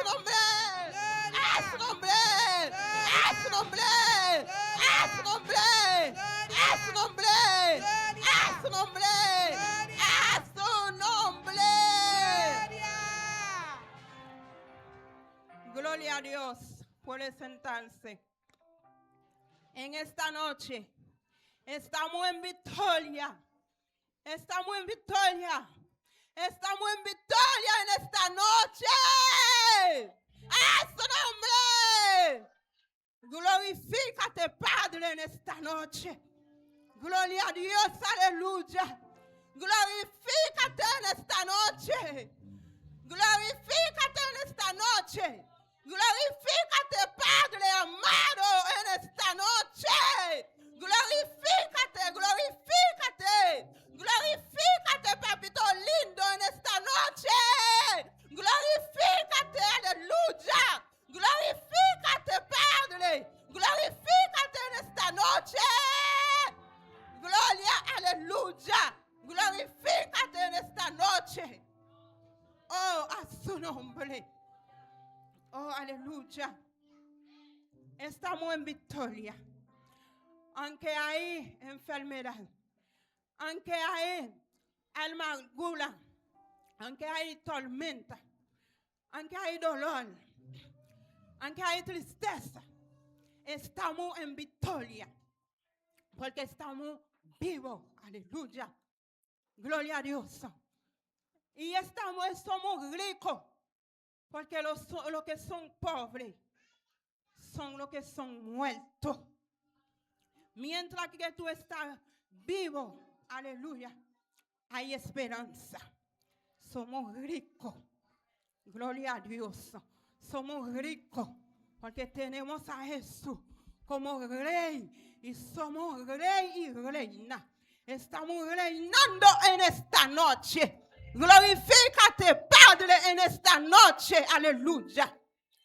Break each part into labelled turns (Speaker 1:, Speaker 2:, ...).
Speaker 1: nombre. A su nombre. A su nombre. A su nombre. A su nombre. A su nombre. A su nombre. Gloria a Dios. Puede sentarse. En esta noche estamos en victoria. Estamos en victoria. Estamos en victoria en esta noche. ¡A su nombre! Glorifícate, Padre, en esta noche. Gloria a Dios, aleluya. Glorifícate en esta noche. Glorifícate en esta noche. Glorifícate, Padre amado, en esta noche. Glorifícate, glorifícate. Glorifícate, papito lindo, en esta noche. Glorifícate, aleluya. Glorifícate, Padre. Glorifícate en esta noche. Gloria, aleluya. Glorifícate en esta noche. Oh, a su nombre. Oh, aleluya. Estamos en victoria. Aunque hay enfermedad, aunque hay amargura, aunque hay tormenta, aunque hay dolor, aunque hay tristeza, estamos en victoria. Porque estamos vivos. Aleluya. Gloria a Dios. Y somos ricos. Porque los que son pobres son los que son muertos. Mientras que tú estás vivo, aleluya, hay esperanza. Somos ricos. Gloria a Dios. Somos ricos porque tenemos a Jesús como rey. Y somos rey y reina. Estamos reinando en esta noche. Glorifícate, Padre, en esta noche. Aleluya.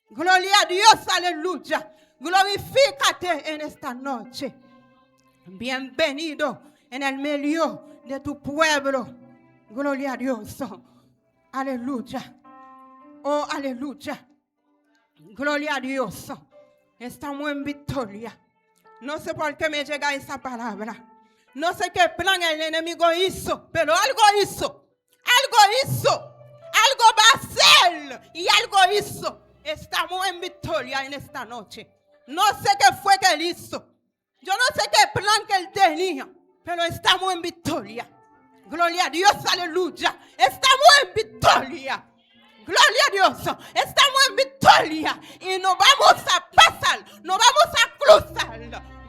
Speaker 1: Gloria a Dios, aleluya. Glorifícate en esta noche. Bienvenido en el medio de tu pueblo. Gloria a Dios. Aleluya. Oh, aleluya. Gloria a Dios. Estamos en victoria. No sé por qué me llega esa palabra. No sé qué plan el enemigo hizo, pero algo hizo. Algo hizo. Algo va a hacer. Y algo hizo. Estamos en victoria en esta noche. No sé qué fue que él hizo. Yo no sé qué plan que él tenía, pero estamos en victoria. Gloria a Dios, aleluya. Estamos en victoria. Gloria a Dios. Estamos en victoria. Y nos vamos a pasar. Nos vamos a cruzar.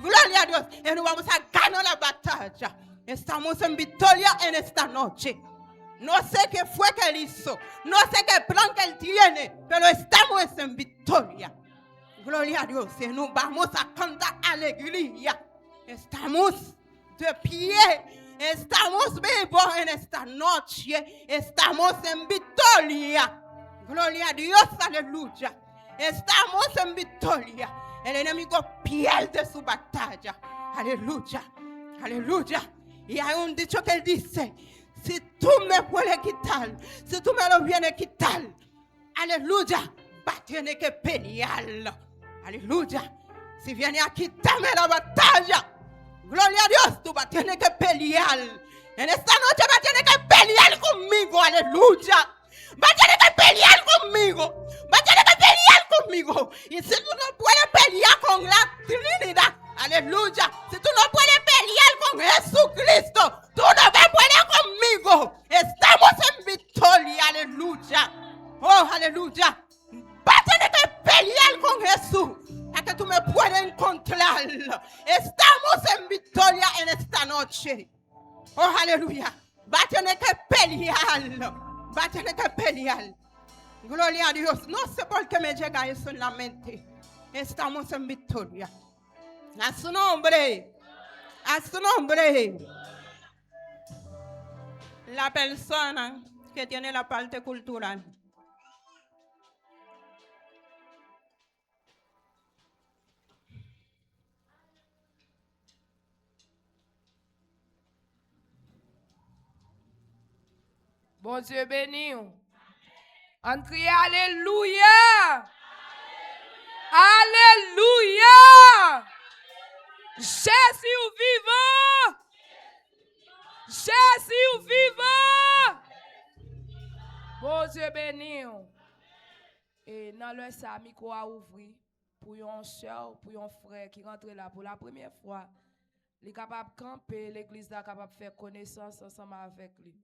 Speaker 1: Gloria a Dios. Y nos vamos a ganar la batalla. Estamos en victoria en esta noche. No sé qué fue que él hizo. No sé qué plan que él tiene. Pero estamos en victoria. Gloria a Dios. Y nos vamos a cantar alegría. Estamos de pie. Estamos vivos en esta noche. Estamos en victoria. Gloria a Dios. Aleluya. Estamos en victoria. El enemigo pierde su batalla. Aleluya. Aleluya. Y hay un dicho que dice: si tú me puedes quitar, si tú me lo vienes a quitar, aleluya, va a tener que pelearlo. Aleluya. Si viene a quitarme la batalla, gloria a Dios, tú vas a tener que pelear. En esta noche vas a tener que pelear conmigo. Aleluya. Va a tener que pelear conmigo. Va a tener que pelear conmigo. Y si tú no puedes pelear con la Trinidad, aleluya, si tú no puedes pelear con Jesucristo, tú no vas a pelear conmigo. Estamos en victoria. Aleluya. Oh, aleluya. Va a tener que pelear con Jesús para que tú me puedas encontrar. Estamos en victoria en esta noche. Oh, aleluya. Va a tener que pelear. Va a tener que pelear. Gloria a Dios. No sé por qué me llega eso en la mente. Estamos en victoria. A su nombre. A su nombre. La persona que tiene la parte cultural.
Speaker 2: Bon Dieu béni. On crie Alléluia. Alléluia. Jésus vivant. Jésus vivant. Bon Dieu béni. Et dans le ça, micro a ouvert pour un soeur, pour un frère qui rentre là pour la première fois. Il est capable de camper, l'église est capable de faire connaissance ensemble avec lui.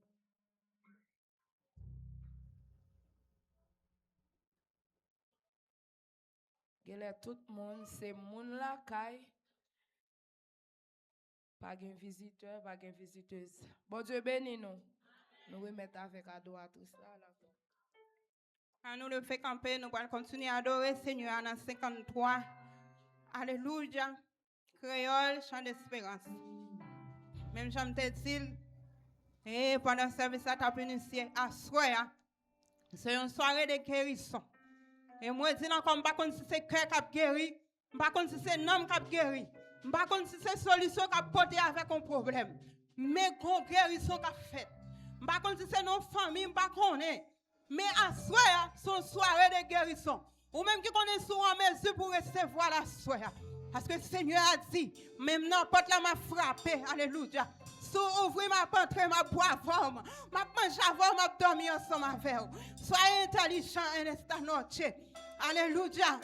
Speaker 2: Tout le monde, c'est moun la caille. Pas de visiteur, pas de visiteuse. Bon Dieu béni nous. Nous remettons avec ado à tout ça.
Speaker 1: À nous le fait camper, nous allons continuer à adorer Seigneur dans 53. Alléluia. Créole, chant d'espérance. Même j'aime te dire, et pendant le service à ta initié, à soir, c'est une soirée de guérison. Et moi, je dis encore, je ne sais pas si c'est cœur qui a guéri, je ne sais pas si c'est nom qui a guéri, je ne sais pas si c'est solution qui a porté avec un problème. Mais qu'on guérison qui a fait. Je ne sais pas si c'est nos familles, je ne sais pas. Mais à soir, c'est une soirée de guérison. Ou même qui connaît sur en mesure pour recevoir la soirée. Parce que le Seigneur a dit, même n'importe là m'a frappé, alléluia. Si ouvrir ma pentre, ma boire forme, ma manger avant, ma dormir ensemble avec vous. Soyez intelligents un instant noche. Alléluia.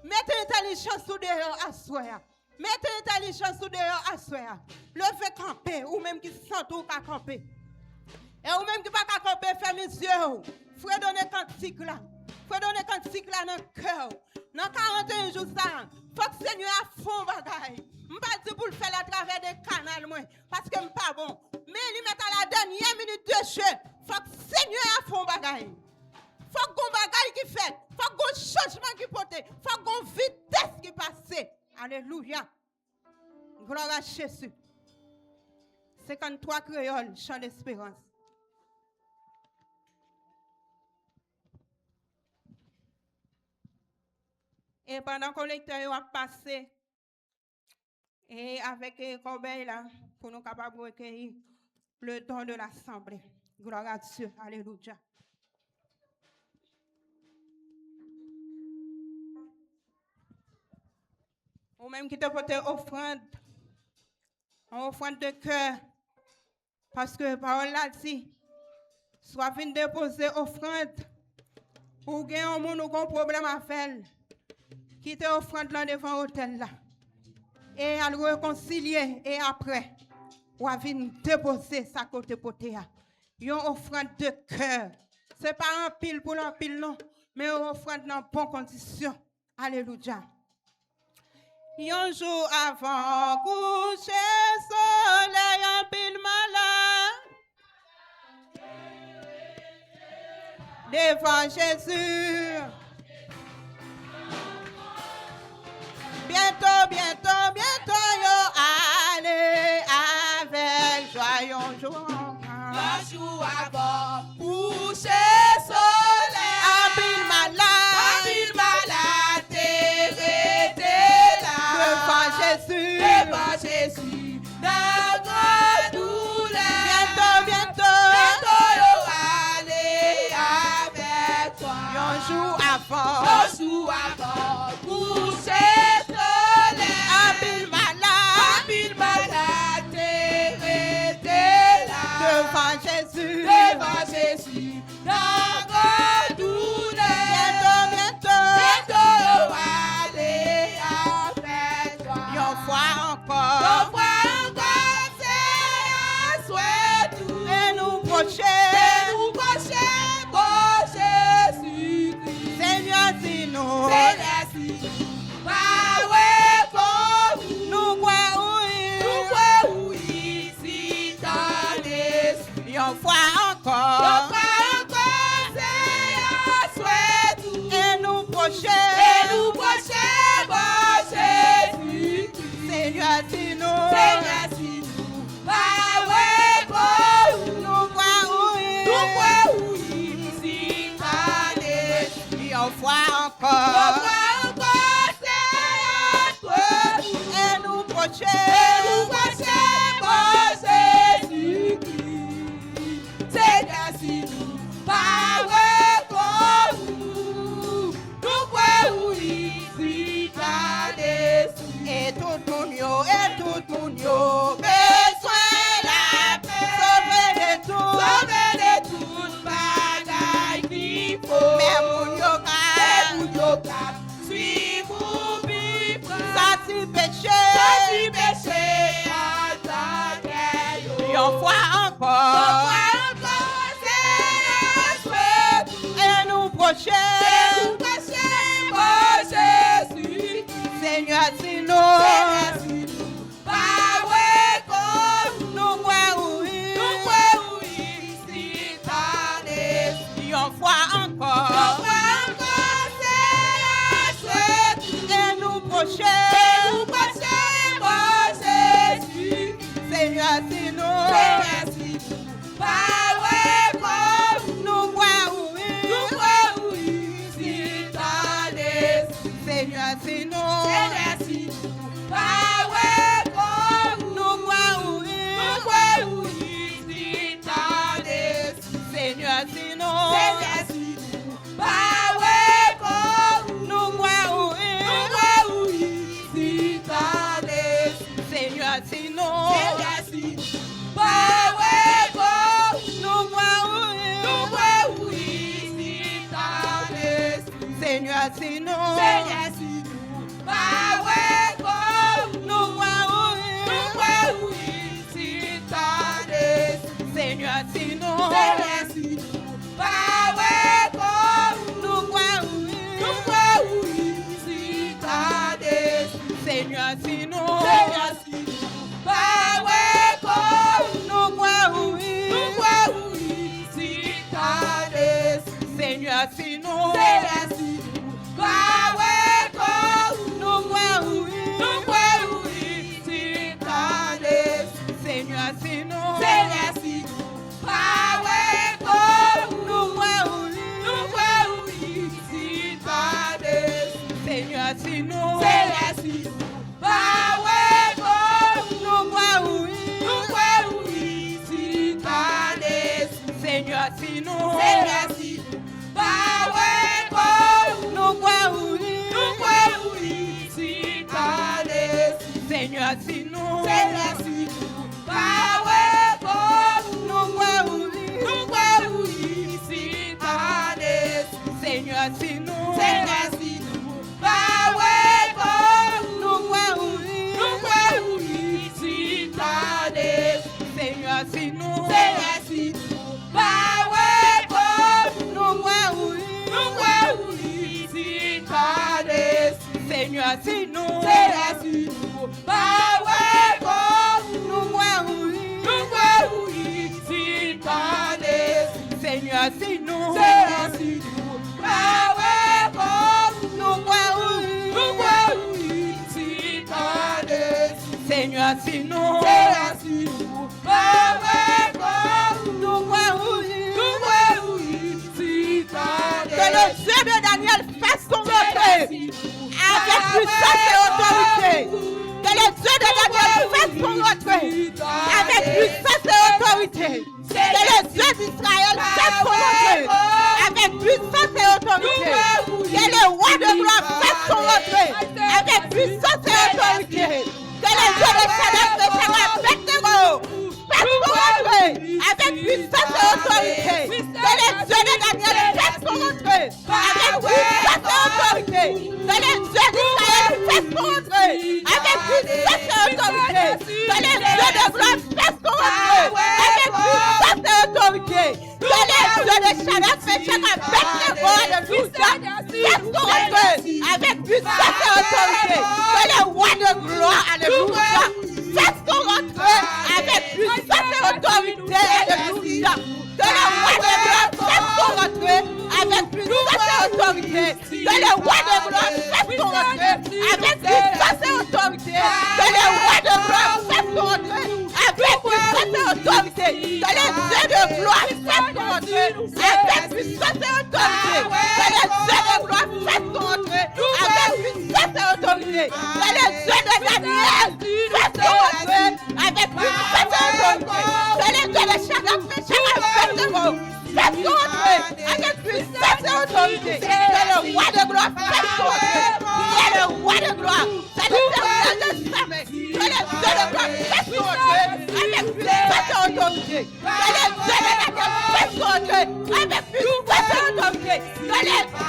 Speaker 1: Mettez intelligence sous dehors à soir. Mettez intelligence sous dehors à soir. Le fait camper, ou même qui sent tout qu'à camper. Et ou même qui pas qu'à camper, fermez les yeux. Frère donner cantique là. Frère donner cantique là dans le cœur. Dans 41 jours, ça, faut que le Seigneur a fond bagaille. Je ne pas dire pour le faire à travers des canaux, parce que je ne pas bon. Mais il met à la dernière minute de jeu. Faut que le Seigneur a fond bagaille. Faut qu'on bagaille qui fait. Faut qu'on changement qui porte. Faut qu'on vitesse qui passe. Alléluia. Gloire à Jésus. 53 créoles, chant d'espérance. Et pendant que le lecteur a passé, et avec Corbeil là, pour nous capables de recueillir le don de l'assemblée. Gloire à Dieu. Alléluia. Ou même qui te porte offrande de cœur. Parce que la parole l'a dit, soit venu déposer offrande, ou gagner un monde ou un problème à faire. Qui te offrande là devant l'hôtel là. Et à le réconcilier. Et après, ou à venir déposer sa côté poté. Une offrande de cœur. Ce n'est pas un pile pour un pile, non. Mais une offrande dans bonnes conditions. Alléluia. Un jour avant coucher, soleil en pile malade. Devant Jésus. Bientôt, yo, allez avec joyeux jour.
Speaker 2: Un jour avant, coucher soleil.
Speaker 1: Habile malade,
Speaker 2: t'es là.
Speaker 1: Devant Jésus,
Speaker 2: dans grande douleur.
Speaker 1: Bientôt,
Speaker 2: yo, allez avec toi.
Speaker 1: Un jour avant,
Speaker 2: coucher.
Speaker 1: Devant Jésus,
Speaker 2: dans grande douleur.
Speaker 1: Bientôt,
Speaker 2: aller avec toi.
Speaker 1: Une fois encore,
Speaker 2: c'est un souhait tout.
Speaker 1: et nous prochains,
Speaker 2: bon Jésus-Christ.
Speaker 1: Seigneur, si nous, nous croyons, une fois encore,
Speaker 2: c'est un souhait tout.
Speaker 1: et nous prochains,
Speaker 2: bon Jésus-Christ.
Speaker 1: Seigneur, si nous, nous croyons, une fois encore, et nous prochains,
Speaker 2: bon Jésus-Christ.
Speaker 1: Une fois encore. Et nous prochains. Seigneur, si nous. Une fois encore. Et nous prochains. Seigneur, si nous. Nous voyons. Seigneur, si nous. Nous voyons. Seigneur, si nous. Nous voyons. Seigneur, si nous. Nous voyons. Seigneur, si nous. Nous voyons. Seigneur, si nous. Nous voyons. Seigneur, si nous. Nous voyons. Seigneur, si nous. Nous voyons. Seigneur, si nous. Nous voyons. Seigneur, si nous. Nous voyons. Seigneur, si nous. Nous voyons. Seigneur, si nous. Nous voyons. Seigneur, si nous. Nous voyons. Seigneur, si nous. Nous voyons. Seigneur, si nous. Nous voyons. Seigneur, si nous. Nous voyons. Seigneur, si nous. Nous voyons. Que le Dieu de Daniel fasse son entrée avec puissance et autorité. Que le Dieu de Daniel fasse son entrée avec puissance et autorité. Que le Dieu d'Israël fasse son entrée avec puissance et autorité. Que le roi de gloire fasse son entrée avec puissance et autorité. Que le Dieu de Shadrach, Meshach et Abednego fasse son entrée avec puissance et autorité. Que le Dieu de Daniel fasse son entrée avec puissance et autorité. Que le Dieu d'Israël fasse son entrée avec puissance et autorité. Que le Dieu de gloire fasse son entrée avec puissance et autorité. Que le Dieu de Shadrach, Meshach et Abednego, alléluia, fasse son entrée avec puissance et autorité. Que le roi de gloire, alléluia, fasse son entrée avec puissance et autorité, alléluia. Que le roi de gloire fasse son entrée avec puissance et autorité. Que le roi de gloire fasse son entrée avec puissance et autorité. Que le roi de gloire fasse son entrée avec puissance et autorité. Que le Dieu de gloire fasse son entrée avec puissance et autorité. Que le Dieu de gloire fasse son entrée avec puissance et autorité. Que le Dieu de Daniel fasse son entrée avec puissance et autorité. Que le Dieu de Shadrach, Meshach et Abednego fasse son entrée avec puissance et autorité. Que le roi de gloire fasse son entrée. Que le roi de gloire, c'est l'éternel de Samet. Que le Dieu de gloire fasse son entrée avec puissance et autorité. Que le Dieu de Daniel fasse son entrée avec puissance et autorité. Que le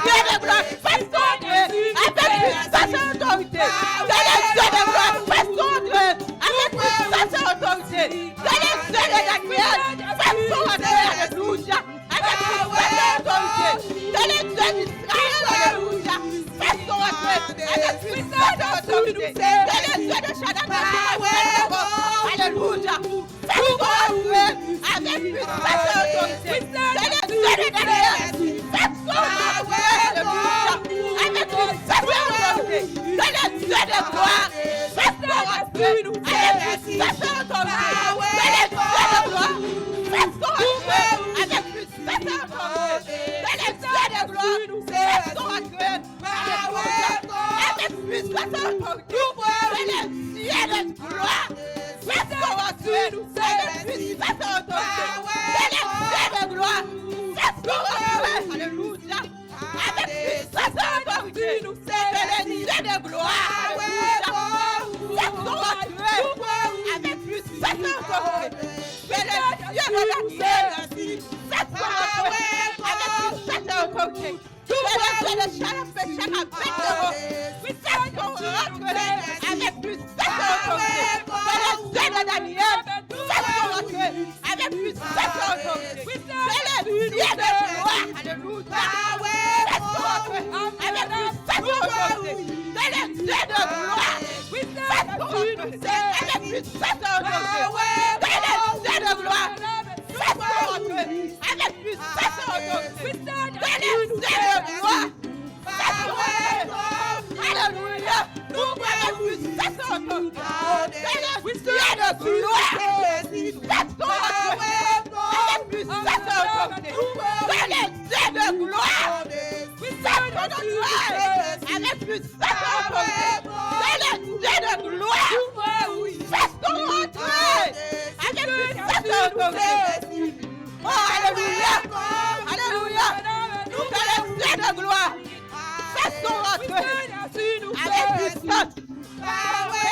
Speaker 1: Dieu de gloire fasse son entrée avec puissance et autorité. Que le Dieu de gloire fasse son entrée avec puissance et autorité. Que le Dieu de Daniel, fais son entrée, alléluia, avec puissance et autorité. C'est le Dieu d'Israël, alléluia, fais son entrée, avec puissance et autorité. C'est le Dieu de Shaddai, alléluia, fais son entrée, avec puissance et autorité. C'est le Dieu de Daniel, fais son entrée, alléluia, avec puissance et autorité. C'est le Dieu de gloire, fais son entrée, avec puissance et autorité. C'est le Dieu de gloire, fais son entrée, avec puissance et autorité. C'est le Dieu de gloire, fais son entrée, avec puissance et autorité. C'est le Dieu de gloire, fais son entrée, avec puissance et autorité. C'est le Dieu de gloire, fais son entrée, alléluia, avec puissance et autorité. C'est le Dieu de gloire, alléluia, fais son entrée, avec puissance et autorité. C'est le Dieu de Daniel, fais son entrée, avec puissance et autorité. C'est le Dieu de Shaddai, fais son entrée, avec puissance et autorité. C'est le Dieu de Daniel, fais son entrée, avec puissance et autorité. C'est le Dieu de gloire, alléluia, fais son entrée, avec puissance et autorité. C'est le Dieu de gloire, fais son entrée, avec puissance et autorité. C'est le Dieu de gloire, fais son entrée, avec puissance et autorité. C'est le Dieu de gloire, fais son entrée, alléluia, avec puissance et autorité. C'est le Dieu de gloire, fais son entrée, avec puissance et autorité. C'est le Dieu de gloire, fais son entrée, avec puissance et autorité. C'est le Dieu de gloire, fais son entrée, avec puissance et autorité. Oh, alléluia, alléluia, c'est le Dieu de gloire, fais son entrée, avec puissance et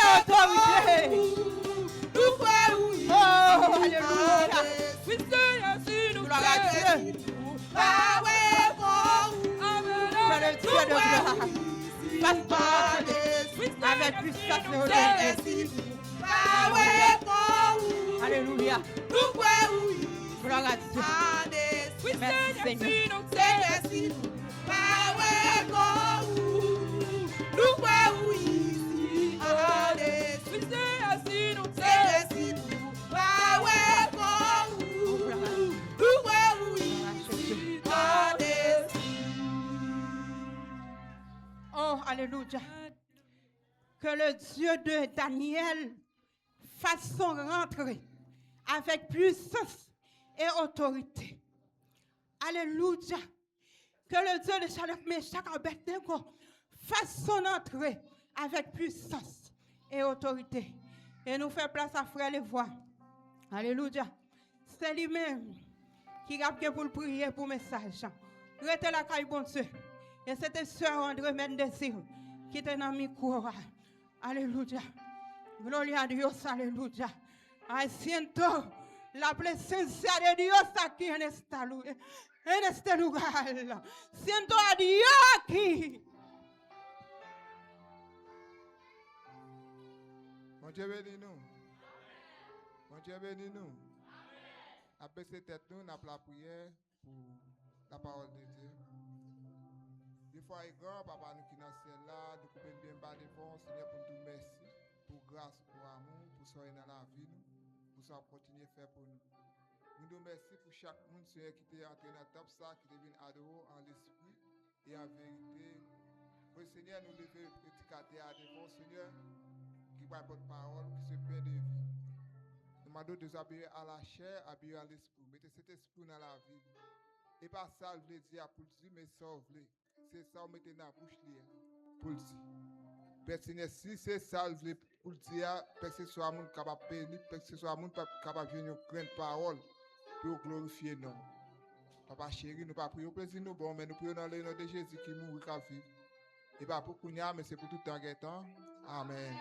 Speaker 1: autorité. Oh, alléluia, gloire à Dieu. C'est le Dieu de gloire, fais son entrée, avec puissance et autorité. Alléluia, gloire à Dieu. Merci Seigneur. Oh, alléluia. Que le Dieu de Daniel fasse son rentrée avec puissance et autorité. Alléluia. Que le Dieu de Shadrach, Meshach et Abednego fasse son entrée avec puissance et autorité. Et nous fait place à frère les voix. Alléluia. C'est lui-même qui a pour le prier pour le message. Restez la caille, bon Dieu. Et c'était sœur André Mendesir qui était dans le micro. Alléluia. Gloria a Dios, alléluia. Siento la presencia de Dios aquí en este lugar. Siento a Dios aquí.
Speaker 3: Mon Dieu bénis nous. Mon Dieu bénis nous. Abaissez tête nous, n'a pas la prière pour la parole de Dieu. Des fois, il grand papa nous qui dans le ciel là, nous pouvons bien bas devant, Seigneur, pour nous merci, pour grâce, pour amour, pour soyez dans la vie, pour ça continuer à faire pour nous. Nous nous remercions pour chaque monde, Seigneur, qui est entré dans le top ça, qui devient adorer en l'esprit et en vérité. Oui, Seigneur, nous levons petit cadet à devant, Seigneur, qui va votre parole, qui se paie de vie. Nous demandons de nous habiller à la chair, habiller à l'esprit. Mettez cet esprit dans la vie. Et pas ça, je veux dire pour dire, mais sauve-le. C'est ça, vous mettez dans la bouche pour le dire. Père Seigneur, si c'est ça, je veux pour le dire, que ce soit un monde capable de bénir, que ce soit un monde capable de venir prendre parole pour glorifier nous. Papa chéri, nous pas prier au plaisir, nous bon, mais nous prions dans le nom de Jésus qui mourut qu'à vivre. Et pas pour qu'on y a, mais c'est pour tout le temps. Amen.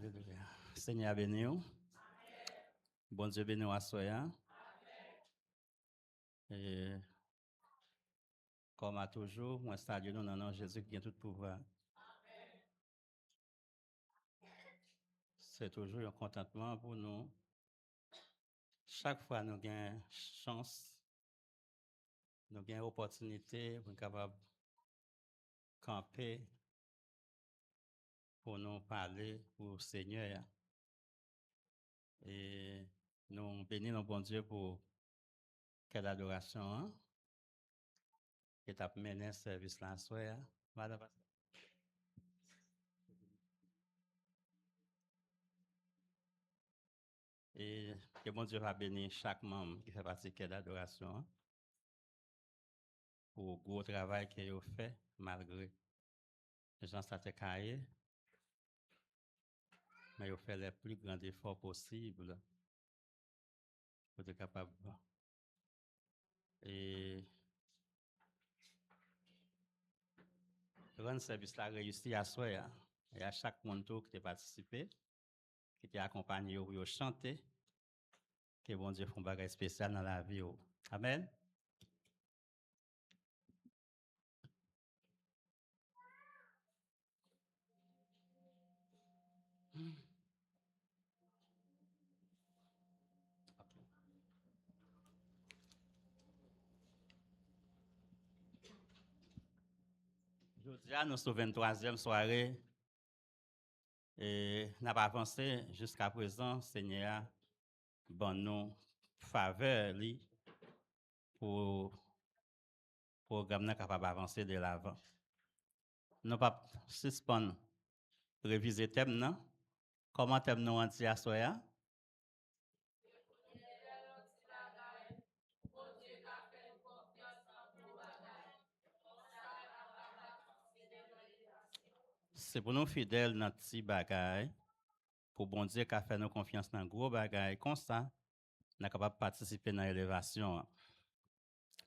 Speaker 4: Alléluia. Seigneur béni. Bon Dieu béni à soi. Et comme à toujours, moi salue nous dans le nom de Jésus qui a tout pouvoir. C'est toujours un contentement pour nous. Chaque fois nous avons chance, nous avons opportunité pour être capable de camper pour nous parler au Seigneur. Et nous bénissons bon Dieu pour quelle adoration hein, qui t'a mené ce service là soir. Madame. Et que bon Dieu va bénir chaque membre qui fait partie de l'adoration hein, pour le gros travail qu'il a fait malgré les gens s'étaient caillés. Mais il fait les plus grands efforts possibles pour être capable. Et rendre service là réussi à soi. Et à chaque monde qui a participé, qui a accompagné ou chanté, que bon Dieu fait un bagage spécial dans la vie. Amen. Aujourd'hui, nous sommes 23e soirée et nous avons avancé jusqu'à présent, Seigneur, bon nous faveur pour le programme capable d'avancer de l'avant. Nous ne pouvons pas suspendre, réviser le thème, comment le thème nous anti à soya? C'est pour nous fidèles dans petit bagaille, pour bon Dieu qui a fait nos confiance dans gros bagaille comme ça, nous sommes capables de participer dans l'élévation.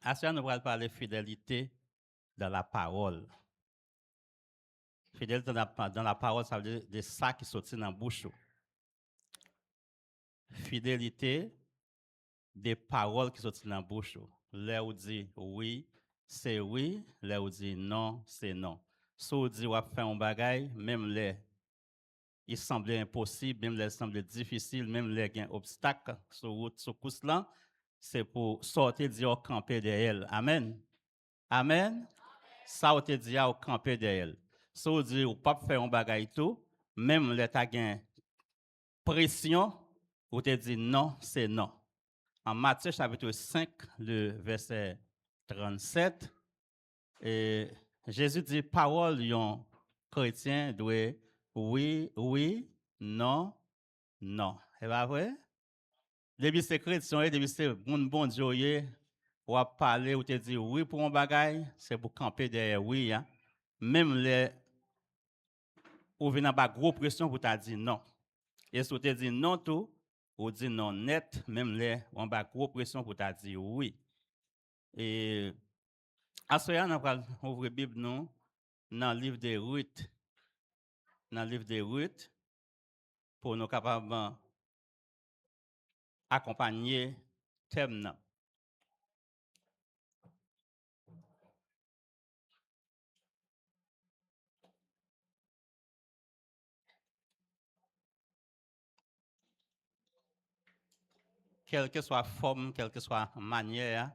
Speaker 4: À ce nous allons parler de fidélité dans la parole. Fidélité dans la parole, ça veut dire de ça qui sortit dans la bouche. Fidélité des paroles qui sortent dans la bouche. Là où dit oui, c'est oui. Là où dit non, c'est non. Si on dit on faire un bagage, même les il semblait impossible, même les semblait difficile, même les gains obstacles sur route, sur course là, c'est pour sortir dire camper derrière. Amen. Amen. Ça on te dit au camper derrière. Si on dit ou pas faire un bagage tout, même les ta gain pression, ou te dit non, c'est non. En Matthieu chapitre 5, le verset 37, et Jésus dit parole yon chrétien doit oui, oui, non, non. C'est pas vrai? Depuis c'est chrétien, depuis c'est bon Dieu, ou à parler, ou te dit oui pour un bagage, c'est pour camper derrière oui. Hein? Même les ou venir à gros pression pour te dire non. Et si tu te dit non tout, ou dit non net, même les on a gros pression pour te dire oui. Et à ce moment, on va ouvrir la Bible nous dans le livre de Ruth. Dans le livre de Ruth, pour nous capables accompagner thème. Quelle que soit la forme, quelle que soit la manière,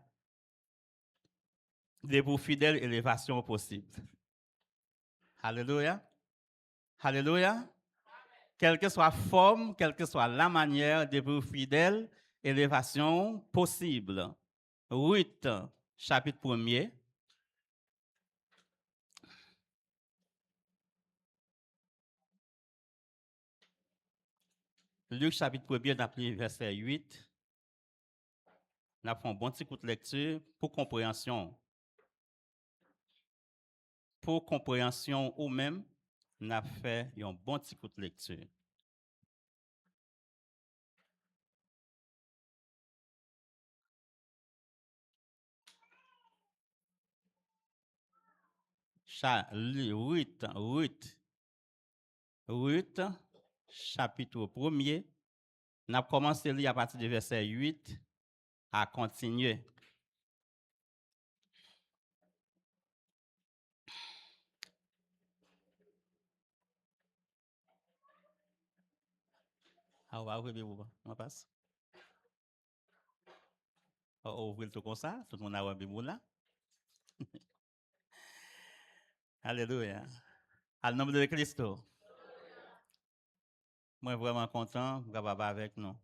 Speaker 4: de pour fidèle élévation possible. Alléluia. Alléluia. Quelle que soit la forme, quelle que soit la manière, de pour fidèle élévation possible. Ruth, chapitre 1er. Luc, chapitre 1er, d'après verset 8. Nous avons un bon petit coup de lecture pour compréhension. Pour compréhension ou même, nous avons fait un bon petit coup de lecture. Ruth, chapitre 1er. On a commencé à lire à partir du verset 8 à continuer. Ah, on va ouvrir le livre. On passe. On va ouvrir tout comme ça. Tout le monde a ouvert le livre là. Alléluia. À nom de Christ. Moi, vraiment content de vous avec nous.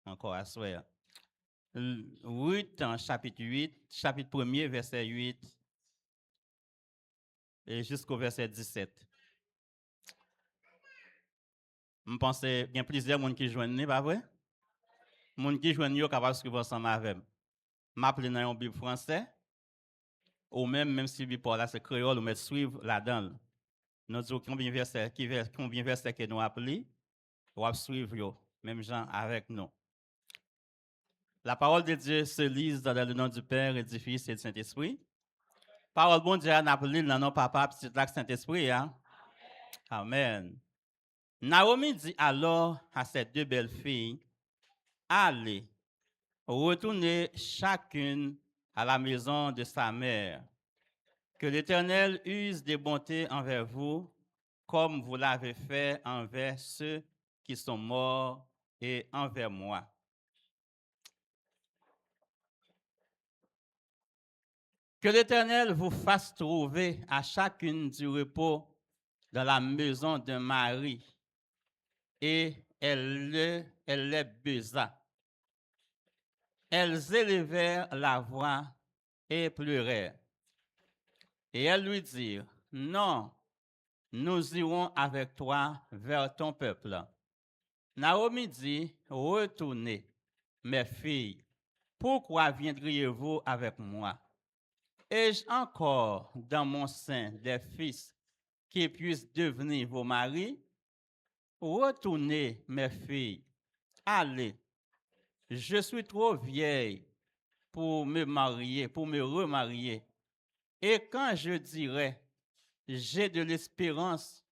Speaker 4: Encore à soir. 8, chapitre 8, chapitre 1er, verset 8, et jusqu'au verset 17. Je pense qu'il y a plusieurs personnes qui joignent, pas vrai? Les gens qui joignent, sont capables de suivre ensemble avec moi. Je m'appelle dans une Bible français, ou même si la Bible là, c'est créole, ou mettre suivre là-dedans. Nous disons combien de versets que nous appelons, ou suivre, même gens avec nous. La parole de Dieu se lise dans le nom du Père et du Fils et du Saint-Esprit. Parole bon Dieu, on appelle dans nom papa, petit lac Saint-Esprit. Hein? Amen. Naomi dit alors à ces deux belles filles, allez, retournez chacune à la maison de sa mère. Que l'Éternel use de bonté envers vous, comme vous l'avez fait envers ceux qui sont morts et envers moi. Que l'Éternel vous fasse trouver à chacune du repos dans la maison d'un mari. Et elle les baisa. Elles élevèrent la voix et pleurèrent. Et elles lui dirent, non, nous irons avec toi vers ton peuple. Naomi dit, retournez, mes filles, pourquoi viendriez-vous avec moi? Ai-je encore dans mon sein des fils qui puissent devenir vos maris? Retournez, mes filles, allez, je suis trop vieille pour me marier, pour me remarier. Et quand je dirai, j'ai de l'espérance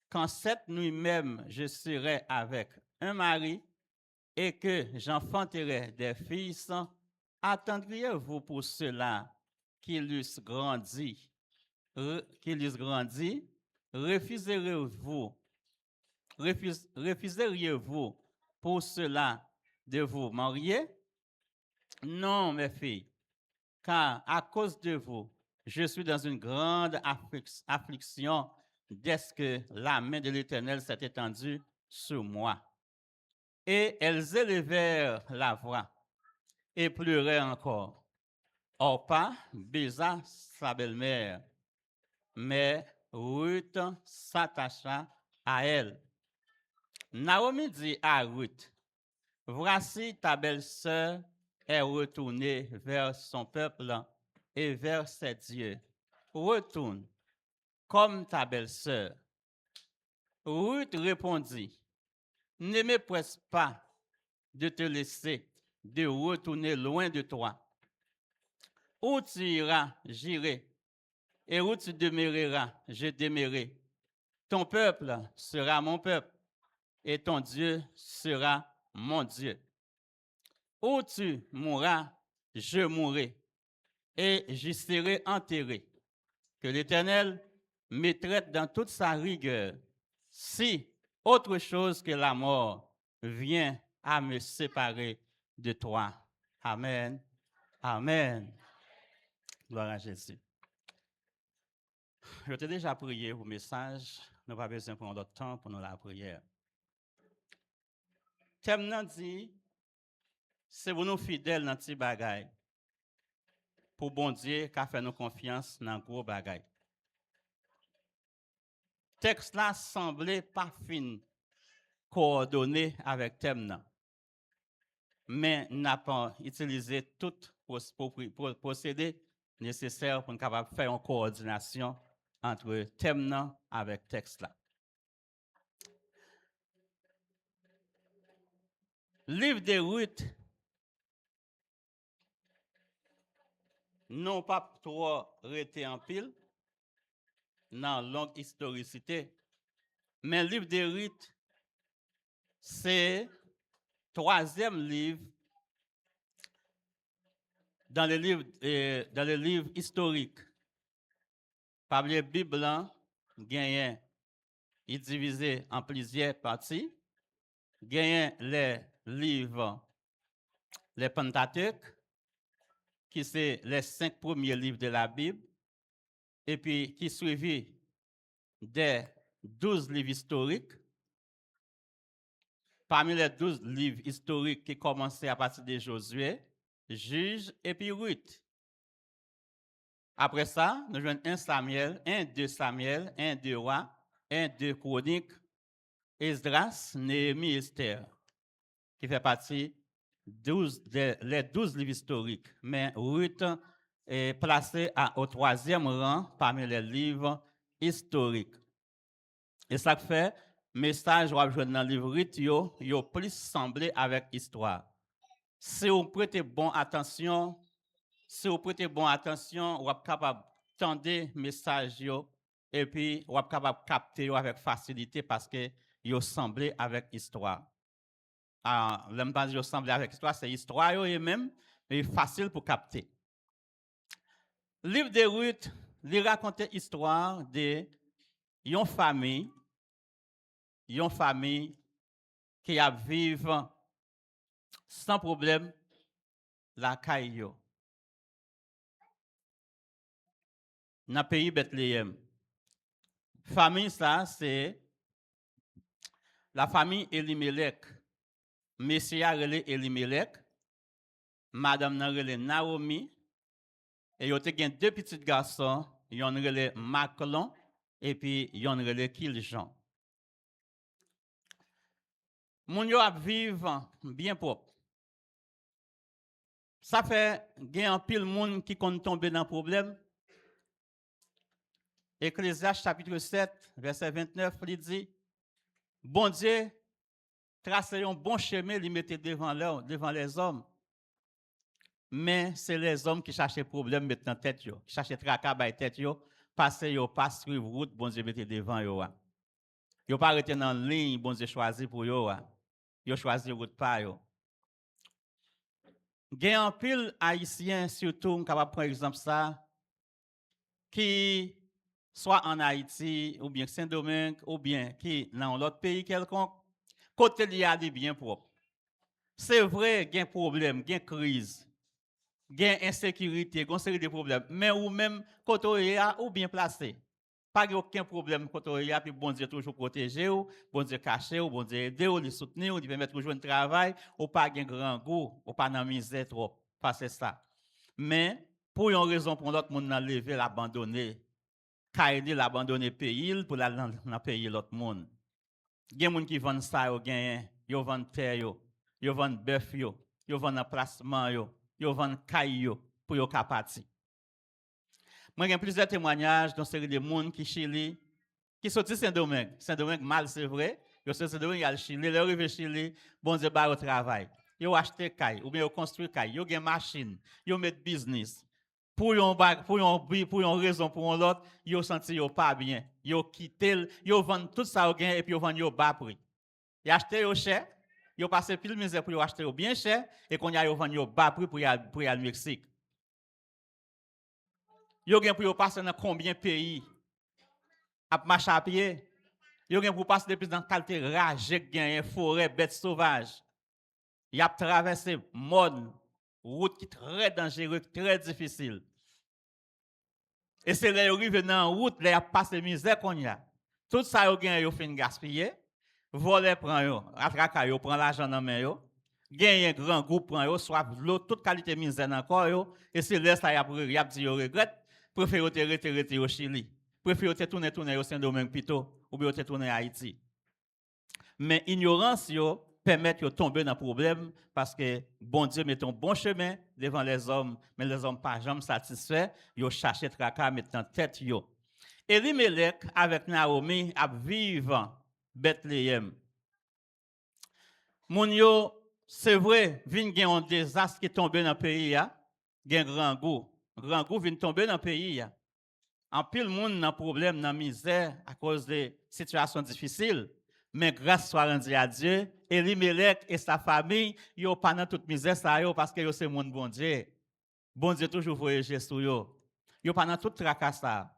Speaker 4: qu'en cette nuit même je serai avec un mari et que j'enfanterai des fils, attendriez-vous pour cela qu'ils eussent grandi? Refuseriez-vous pour cela de vous marier? Non, mes filles, car à cause de vous, je suis dans une grande affliction dès que la main de l'Éternel s'est étendue sur moi. Et elles élevèrent la voix et pleurèrent encore. Orpa baisa sa belle-mère, mais Ruth s'attacha à elle. Naomi dit à Ruth, voici ta belle-sœur est retournée vers son peuple et vers ses dieux. Retourne comme ta belle-sœur. Ruth répondit, ne me presse pas de te laisser, de retourner loin de toi. Où tu iras, j'irai, et où tu demeureras, je demeurerai. Ton peuple sera mon peuple, et ton Dieu sera mon Dieu. Où tu mourras, je mourrai, et j'y serai enterré. Que l'Éternel me traite dans toute sa rigueur, si autre chose que la mort vient à me séparer de toi. Amen. Amen. Gloire à Jésus. Je t'ai déjà prié vos messages. Nous n'avons pas besoin de prendre d'autres temps pour nous la prière. Thème nan dit, c'est pour nous fidèles dans petit bagay. Pour bon Dieu, qui fait nous confiance dans gros bagay. Texte là semblait pas fin coordonné avec thème nan. Mais n'a pas utilisé tout procédé nécessaire pour nous capable faire une coordination entre thème nan avec texte là. Livre de Ruth non pas trop resté en pile dans longue historicité, mais livre de Ruth c'est troisième livre dans les livres historiques. Par la Bible, il est divisé en plusieurs parties. Gagne les livres, les Pentateuques, qui sont les 5 premiers livres de la Bible, et puis qui suivi des 12 livres historiques. Parmi les 12 livres historiques qui commençaient à partir de Josué, Juge et puis Ruth. Après ça, nous jouons 1 Samuel, 1, 2 Samuel, 1, 2 Rois, 1, 2 Chroniques, Esdras, Néhémie, Esther, qui fait partie les 12 livres historiques. Mais Ruth est placée au 3e rang parmi les livres historiques. Et ça fait, message qu'on joué dans le livre Ruth, yo plus semblé avec histoire. Si vous prêtez bonne attention, vous êtes capable d'entendre message et puis vous êtes capable de capter avec facilité parce que vous semblez avec histoire. L'homme pas dire semblé avec histoire, c'est histoire et même mais facile pour capter. Le livre de Ruth, il raconte l'histoire de une famille qui a vivre sans problème la caille dans le pays Bethléem. Famille ça c'est la famille Elimelech. Monsieur a relé Elimelech, madame a relé Naomi et yo te gen 2 petits garçons, yon relé Maclon et puis yon relé Kiljan. Moun yo ap vive bien propre. Ça fait gen un pile moun qui kon tomber dans problème. Ecclésiaste chapitre 7, verset 29, il dit, bon Dieu, tracez un bon chemin, il mettait devant les hommes. Mais c'est les hommes qui cherchent problème mettent dans tête yo, qui cherchent tracas dans tête yo, passer yo pas suivre route, bon Dieu mettait devant yo. Yo pas arrêter dans ligne, bon Dieu choisi pour yo. Yo choisi route pas yo. Gen en pile haïtien surtout capable prendre exemple ça qui soit en Haïti ou bien Saint-Domingue ou bien qui dans l'autre pays quelconque côté li a bien propre. C'est vrai, il y a un problème, il y a une crise, il y a une insécurité, il y a une série de problèmes, mais ou même côté ou bien placé. Pas aucun problème côté puis bon Dieu toujours protéger ou, bon Dieu cacher ou, bon Dieu aider ou, le soutenir ou, lui permettre de jouer un travail ou pas un grand goût ou pas dans misère trop, passer ça. Mais pour une raison pour l'autre monde lever l'abandonner, Kaili l'abandonner pays pour la dans payer l'autre monde. Il y a des gens qui vendent ça yo vendent terre yo vendent bœuf yo vendent emplacement yo vendent caille pour yo partir. Moi j'ai plusieurs témoignages dans série de monde qui Chili qui sorti Saint-Domingue mal c'est vrai, yo sorti Saint-Domingue al Chili, le arrivé Chili, bon Dieu ba au travail. Yo acheter caille ou bien yo construire caille, yo gen machine, yo met business. Pour une raison pour une autre, yo senti yo pas bien, yo quitté, yo vend tout ça au gain et puis yo vend yo bas prix. Y acheter yo cher, yo passé pile misère pour yo acheter yo bien cher et qu'on y a yo vend yo bas prix pour y aller au Mexique. Yo gain pour yo passer dans combien pays à marcher à pied. Yo gain pour passer depuis dans qualité rage gain forêt bête sauvage. Y a traversé mode route qui très dangereuse, très difficile. Et c'est là où arrive dans route, là passer misère qu'on y a. Tout ça yo gain yo fin gaspiller, voler prend yo, attraquer yo prend l'argent dans main yo, gagne un grand groupe prend yo, soit l'eau toute qualité misère encore yo, et c'est là ça y a dit yo regrette, préfère retirer au Chili, préfère tourner au Saint-Domingue plutôt ou bien tourner à Haïti. Mais ignorance yo permettre de tomber dans le problème parce que bon Dieu met un bon chemin devant les hommes, mais les hommes pas jamais satisfaits, ils cherchent tracas mettre dans tête yo. Elimelech avec Naomi a vivre Bethléem. Moun yo c'est vrai, vinn gen un désastre qui tombé dans le pays ya, gen grand goût vinn tomber dans le pays ya. En pile monde dans problème, dans misère à cause de situations difficiles. Mais grâce soit rendue à Dieu, Elimelech et sa famille, yo pas dans toute misère ça yo parce que yo c'est monde bon Dieu. Bon Dieu toujours voyager sur yo. Yo pas dans toute tracas ça.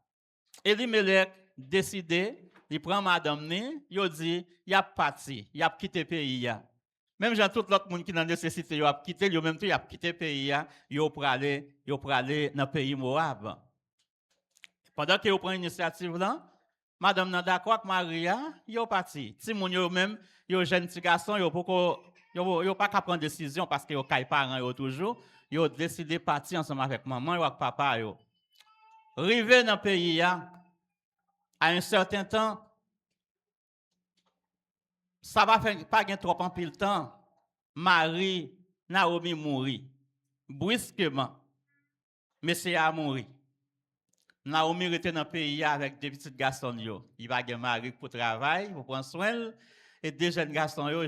Speaker 4: Elimelech décidé, il prend madame ni, yo dit, y a parti, y a quitté pays ya. Même gens tout l'autre monde qui dans nécessité, yo a quitté, yo même tout y a quitté pays ya, yo pour aller dans pays Moab. Pendant que yo prend initiative là, madame nan d'accord que Maria, yo parti. Ti moun yo même, yo jeune petit garçon, yo pas qu'à prendre décision parce que yo kay parents yo toujours, yo décidé partir ensemble avec maman yo avec papa yo. Rivé dans pays ya, à un certain temps, ça va faire pas gain trop en pile temps. Marie Naomi mourit brusquement. Monsieur a mouru. Naomi était dans le pays avec des petits garçons yo. Il va gen mari pour travail, pour prendre soin et des jeunes garçons yo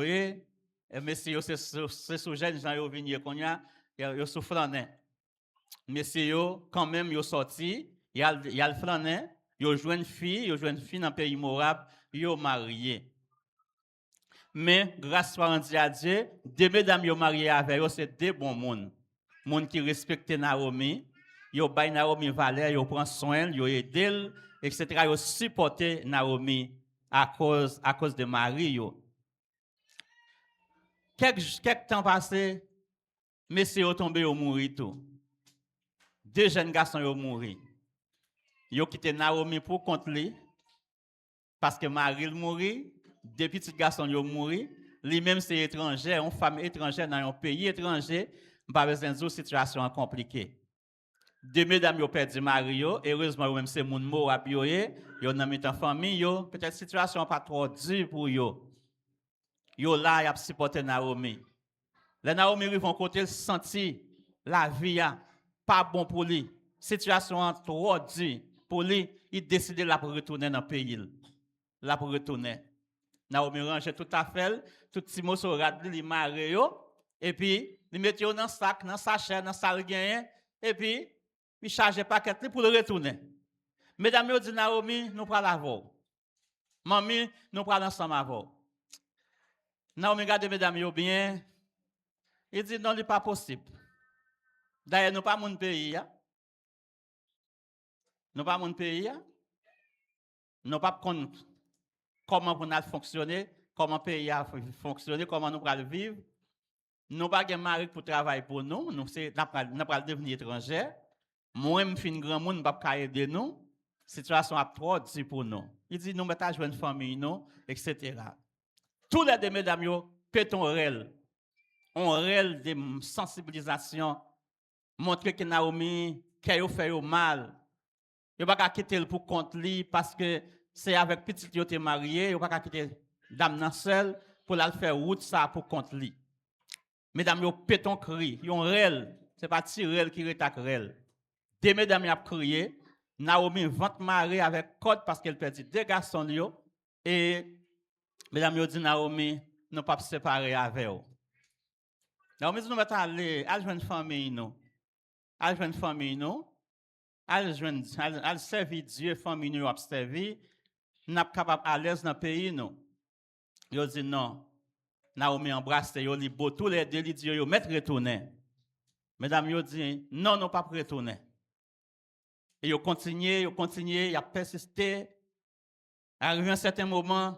Speaker 4: et monsieur c'est sous jeunes gens yo venir konya yo souffrant. Monsieur yo quand même yo sorti, y a le flané, yo joine fille dans le pays Moab, yo marié. Mais grâce soit rendue à Dieu, deux mesdames yo marié avec eux, c'est des bons monde. Monde qui respecte Naomi, yo bay Naomi valeur, yo prend soin, yo aide, etc. Yo supporter Naomi à cause de Marie yo. Quelques temps passé, monsieur yo tombé yo mouri tout. Deux jeunes garçons yo mouri. Yo quitté Naomi pour contre lui parce que Marie mouri, deux petits garçons yo mouri, lui-même c'est étranger, une femme étrangère dans un pays étranger, pas besoin de situation compliquée. Deux mesdames yo perdu Marie yo, heureusement même c'est moun Moab yo nan met en famille yo, peut-être situation pas trop dure pour yo. Yo là y a supporter Naomi. Les Naomi rive en côté senti la vie pas bon pour lui. Situation trop dure pour lui, il décide de la retourner dans le pays. La pour retourner. Naomi range tout à fait, tout petit morceau rad li maré yo et puis il met yo dans sac, dans sachet, dans salle gagne et puis il charge paquet pour le retourner. Mesdames yo dit Naomi, nous pral avant. Mamie, nous pral ensemble avant. Naomi regarde mesdames yo bien. Il dit non, c'est pas possible. D'ailleurs, nous pas mon pays ya. Nous pas mon pays ya. Nous pas compte comment pour nous fonctionner, comment le pays a fonctionné, comment nous allons vivre. Nous n'avons pas de mari pour travailler pour nous, nous allons devenir étrangers. Moi, je suis un grand monde, je ne peux pas aider nous. La situation est trop dure pour nous. Il dit, nous mettons jouer une famille, nous, etc. Tous les deux mesdames, pétons on réel de sensibilisation, montrer que Naomi, qu'elle fait mal. Il ne peut pas quitter pour compte lui parce que c'est avec petit qui est marié, il ne peut pas quitter dame seule pour la faire route ça pour compte lui. Mesdames, yo péton cri, yon réel, c'est pas Tirel qui rétaque réel. Deux mesdames y a crié, Naomi vente marié avec code parce qu'elle perdit deux garçons yo et mesdames yo dit Naomi nous pas séparer avec eux. Naomi dit nous mettre aller à joindre famille nous. À joindre famille nous. À servir Dieu famille nous a servi, n'a pas capable à l'aise dans pays nous. Yo dit non. Naomi embrasse yo li beau tous les deux li dit yo mettre retourner. Mesdames yo dit non non pas retourner. Et yo continue, y a persisté. Arrivé un certain moment,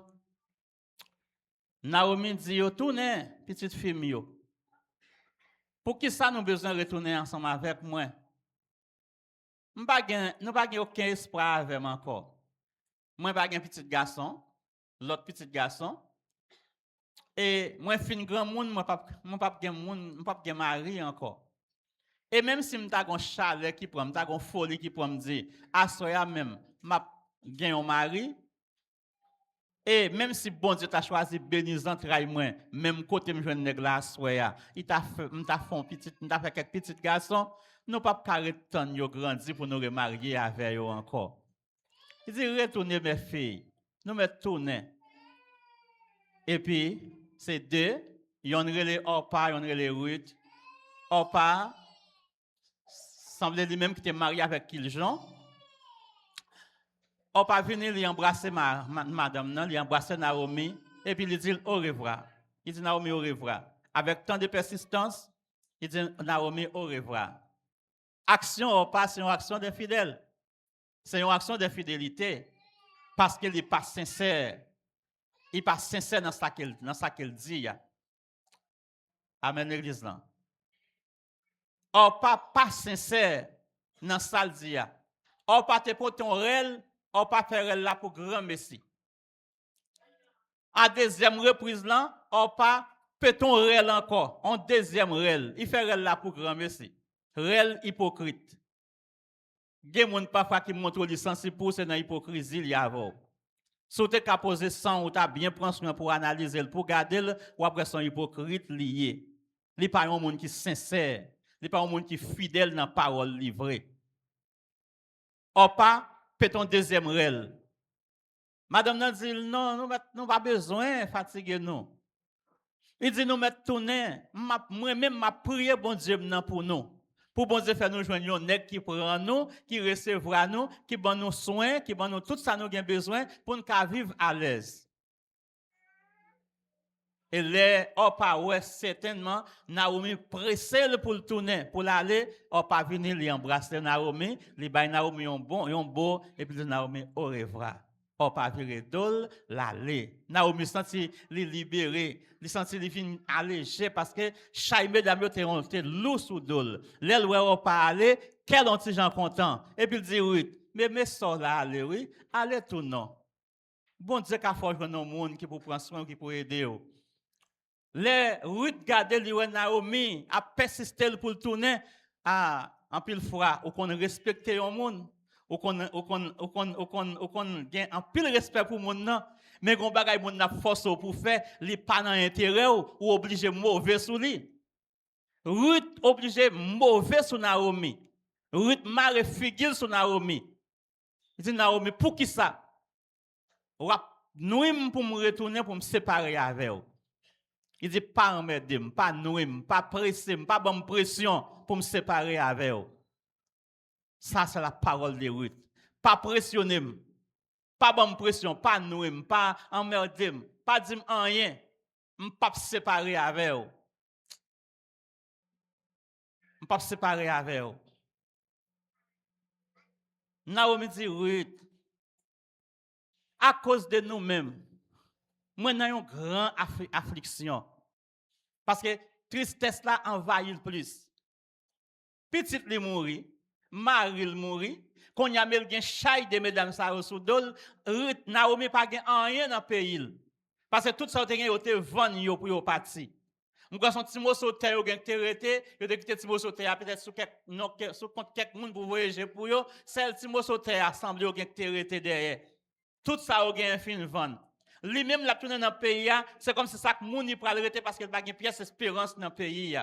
Speaker 4: Naomi dit yo tourner petite fille yo. Pour qui ça nous besoin retourner ensemble avec moi? Nous pas aucun espoir avec moi encore. Moi pas un petit garçon, l'autre petit garçon. Et moi fin grand monde, moi pas mari encore. Et même si m'ta gon chaleur qui prend, m'ta gon folie qui prend me dire, assoya même, m'a gen un mari. Et même si bon Dieu t'a choisi bénissant trahi moi, même côté me joindre nèg la assoya, il t'a fait quelques petits garçons, nous pas carré temps yo grandi pour nous remarier avec eux encore. Il dit retournez mes filles, nous me tourner. Et puis c'est deux, yon relé Orpa, yon relé Ruth. Orpa semblait lui-même qu'il était marié avec Kiljon. on pas venir lui embrasser madame non, lui embrasser Naomi et puis lui dit au revoir. Il dit Naomi au revoir. Avec tant de persistance, il dit Naomi au revoir. Action ou pas, c'est une action de fidèle. C'est une action de fidélité parce qu'il n'est pas sincère. Il n'est pas sincère dans ça qu'il dit. Amen, l'église là. Ou pas sincère dans ça qu'il dit. Ou pas te pour ton réel, ou pas faire là pour grand messie. En deuxième reprise là, ou pas peut ton réel encore. En deuxième réel, il fait là pour grand messie. Réel hypocrite. Il y a des gens parfois qui montrent les sensibles pour c'est dans l'hypocrisie il y a avant. Si tu as posé 100 ou tu as bien pris soin pour analyser, pour garder, ou après son hypocrite lié. Il n'est pas un monde qui est sincère. Il n'est pas un monde qui est fidèle dans la parole livrée. Ou pas, peut-on deuxième réel. Madame nan dit, non, nous n'avons pas besoin de fatiguer nous. Il dit, nous mettons tourner. Moi-même, je prie bon Dieu pour nous. Pour bon Dieu faire nous joindre un nèg qui prend nous, qui recevra nous, qui donne nous soins, qui donne nous tout ça nous avons besoin pour nous vivre à l'aise. Et là, on pas ouais certainement Naomi pressé pour le tourner, pour l'aller, on pas venir lui embrasser Naomi, lui bailler Naomi un beau et puis Naomi au revoir. On pas virer dol l'aller. Naomi senti li libéré, li senti li fin allégé parce que chaque mesdames était lourd sous dol. L'aile ouais on pas aller, quel on petit gens content. Et puis il dit oui, mais ça là aller oui, allez tout non. Bon Dieu qu'a forge dans monde qui pour prendre soin qui pour aider. Les Ruth garder li Naomi a persisté pour tourner à en pile fois ou qu'on respecter un monde. Ou qu'on gagne un pile respect pour mon nan, mais qu'on bagay mon n'a force pour faire les pas dans intérêt ou obligé mauvais sur lui. Ruth obligé mauvais sur Naomi. Ruth mare figil sur Naomi. Il dit Naomi pour qui ça? Nous pour me retourner pour me séparer avec vous. Il dit pas emmerder, pas nous, pas presser, pas bonne pression pour me séparer avec vous. Ça, c'est la parole de Ruth. Pas pressionner, pas bonne pression, pas nous, pas emmerder, pas dire rien, pas séparer avec vous. Pas séparer avec vous. Naomi dit Ruth, à cause de nous-mêmes, moi, j'ai une grande affliction. Parce que tristesse là envahit le plus. Petite li mouri. Marie le mourir, qu'on y a mel gen chay de mesdames sa sous dol, Naomi pas gen rien dans pays. Parce que tout ça te gen yo te vend yo pour yo parti. M'gon son timo sauter yo gen terete, yo te quitter timo sauter peut-être sous compte quelques monde pour voyager pour yo, celle timo sauter assemblé yo gen terete derrière. Tout ça yo gen fin vend. Lui même la tourner dans pays, c'est comme si ça que moun y pral rete parce qu'il pas gen pièce espérance dans pays.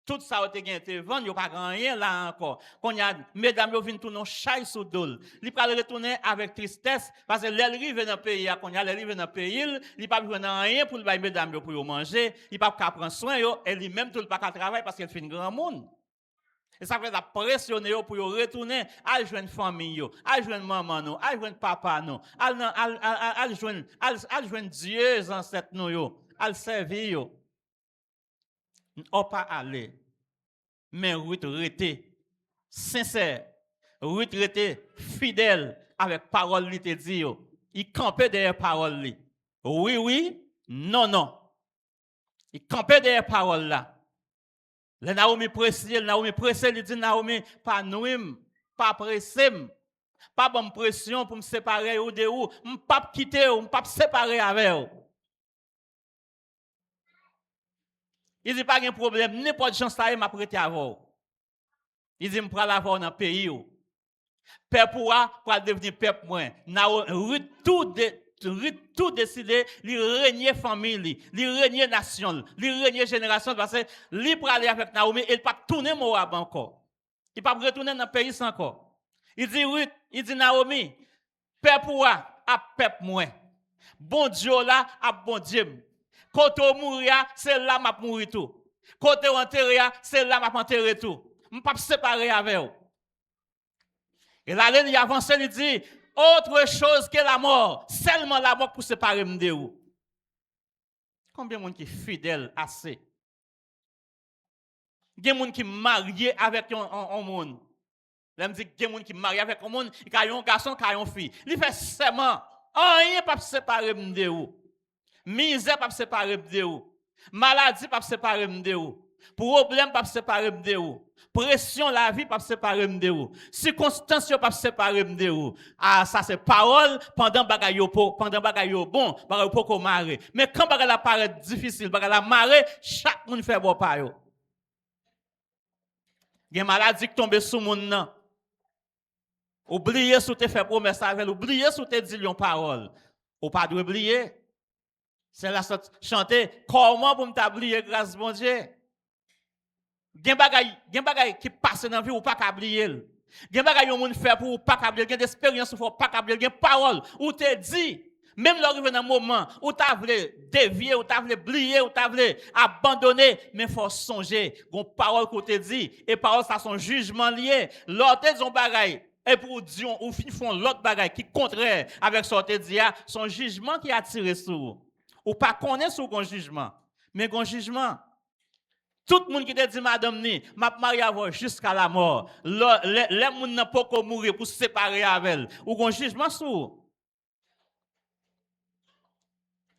Speaker 4: Tout ça a été vendu, il n'y a pas rien là encore. Quand y a mesdames qui viennent tourner chay sous dol, ils peuvent retourner avec tristesse parce que l'arrivée dans le pays, quand y a l'arrivée dans le pays, ils ne peuvent pas rien pour les mesdames pour manger, ils ne peuvent pas prendre soin et lui-même tout le pas travailler parce qu'il fait un grand monde. Et ça fait la pressionner pour retourner à joindre famille, à joindre maman, à joindre papa, à joindre Dieu ancêtre nous, à le servir. On pas aller. Mais Ruth était sincère. Ruth était fidèle avec parole li te dit. Il campait derrière parole li. Oui, oui, non, non. Il campait derrière parole là. Le Naomi pressé, il dit Naomi, pas nous, pas pressé, pas bonne pression pour me séparer ou de ou, pas quitter ou, pas séparer avec vous. Il dit pas de problème, n'importe chance ça m'a prêté à vous. Il dit me prendre avoir dans pays ou. Peuple pour devenir peuple moins. Naomi tout décider, lui régner famille, lui régner nation, lui régner génération parce que lui pour aller avec Naomi, il pas tourner Moab encore. Il pas retourner dans le pays sans encore. Il dit Ruth, il dit Naomi, peuple à peuple moins. Bon Dieu là à bon Dieu. Quand on mourir, c'est là m'a mourir tout. Quand on enterrer, c'est là m'a enterrer tout. On pas séparer avec vous. Et là il avance, il dit autre chose que la mort. Seulement la mort pour séparer de vous. Combien de monde qui est fidèle assez? Il y a des gens qui sont mariés avec un monde. Là, me dit qu'il y a des gens qui sont mariés avec un monde, qui a un garçon, qui a une fille. Il fait seulement. Rien pas séparer de vous. Misère pas séparer de vous. Maladie pas séparer de vous. Problème pas séparer de vous. Pression la vie pas séparer de vous. Circonstances pas séparer de vous. Ah, ça c'est parole pendant bagay yo bon, bagay yo ko marrer. Mais quand bagay la paraît difficile, bagay la marrer, chaque monde fait bon pa yo. Gen maladie qui tombe sous moun nan. Oubliez sou te fait promesse avec, oubliez sou te dit yon parole. Ou pas doit oublier. C'est la chanter comment pour m'oublier grâce bon Dieu. Gen bagay qui passe dans la vie ou pas oublier. Gen bagay yon moun fait pour ou pas oublier, gen d'expérience ou pas oublier, gen parole ou te dit même l'arrivé dans un moment où tu as voulu dévier, où tu as voulu oublier, où tu as voulu abandonner, mais il faut songer. Gon parole qu'on te dit et parole ça son jugement lié. L'autre son bagay et pour dire ou font l'autre bagay qui contraire avec ce te dit son jugement qui a tiré sur ou pas connaît sur gon jugement, mais gon jugement. Tout le monde qui te dit madame ni m'a marié avec jusqu'à la mort. Les moun n'a pas qu'on mourir pour se séparer avec elle. Ou gon jugement sur.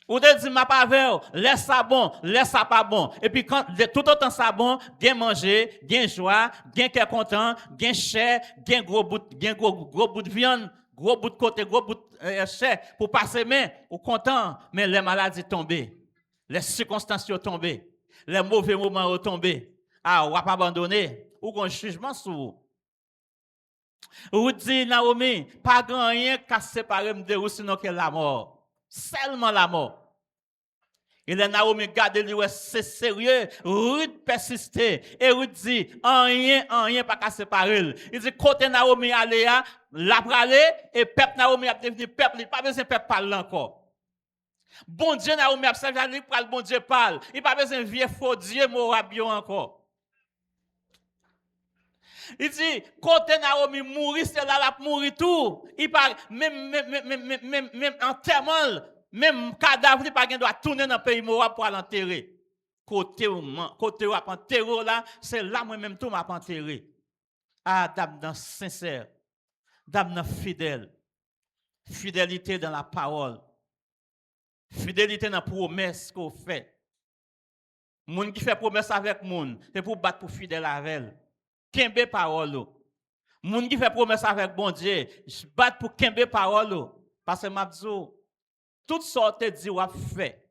Speaker 4: Ou te dit, ma pas avec, laisse ça bon, laisse ça pas bon. Et puis, quand, tout autant ça bon, bien manger, bien joie, bien cœur content, bien chair, bien gros bout de viande, gros bout de côté, gros bout de chair, pour passer main, ou content, mais les maladies tombées, les circonstances sont tombées, les mauvais moments sont tombés. Ah, ou pas abandonner, ou un jugement sur vous. Ou dit, Naomi, pas grand rien qu'à séparer de vous, sinon que la mort. Seulement la mort. Et les Naomi garde lui, c'est sérieux, Ruth persiste. Et Ruth dit, rien pas qu'à séparer. Il dit, côté Naomi allé, la pralé, et peuple Naomi a devenu peuple, il pas besoin de peuple parler encore. Bon Dieu, Naomi a servi à lui, bon Dieu parle. Il pas besoin de vieux faux Dieu, Morabio encore. Il dit, côté Naomi mourir, c'est là, la mourir tout. Il parle, même enterrement, même cadavre, il pas doit tourner dans le pays Moab pour l'enterrer. Côté ou enterrer là, c'est là moi-même tout m'a enterré. Ah, dame dans sincère, dame dans fidèle. Fidélité dans la parole. Fidélité dans la promesse qu'on fait. Moun qui fait promesse avec moun, c'est pour battre pour fidèle avec elle. Kembe parole. Moun qui fait promesse avec bon Dieu, bat pour kembe parole. Parce que m'abzo, toutes sortes de dit ou fait.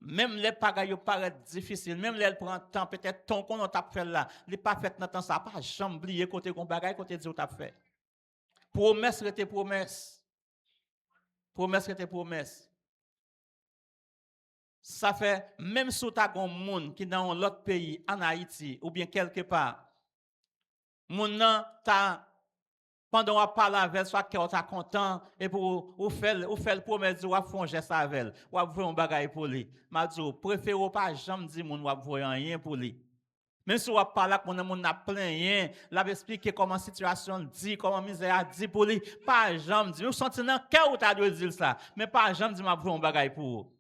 Speaker 4: Même les pagailles paraissent difficiles, même les prend temps peut-être ton qu'on t'a fait là, il pas fait dans temps ça pas jamais oublier côté qu'on bagaille côté dit ou t'a fait. Promesse rete promesse. Promesse rete promesse. Ça fait, même si tu as un monde qui est dans l'autre pays, en Haïti, ou bien quelque part, mon pendant qu'on parle avec soit que tu es content, et pour ou faire le promesse, ou faire un geste avec elle, ou faire un bagage pour lui. Je dis, préfère pas jamais dire mon ou faire rien pour lui. Même si on parle avec mon n'a plein rien, là expliquer comment la situation dit, comment la misère dit pour lui, pas jamais dire. Nous sentons dans cœur où tu as dire ça, mais pas jamais dire m'a faire un bagage pour vous.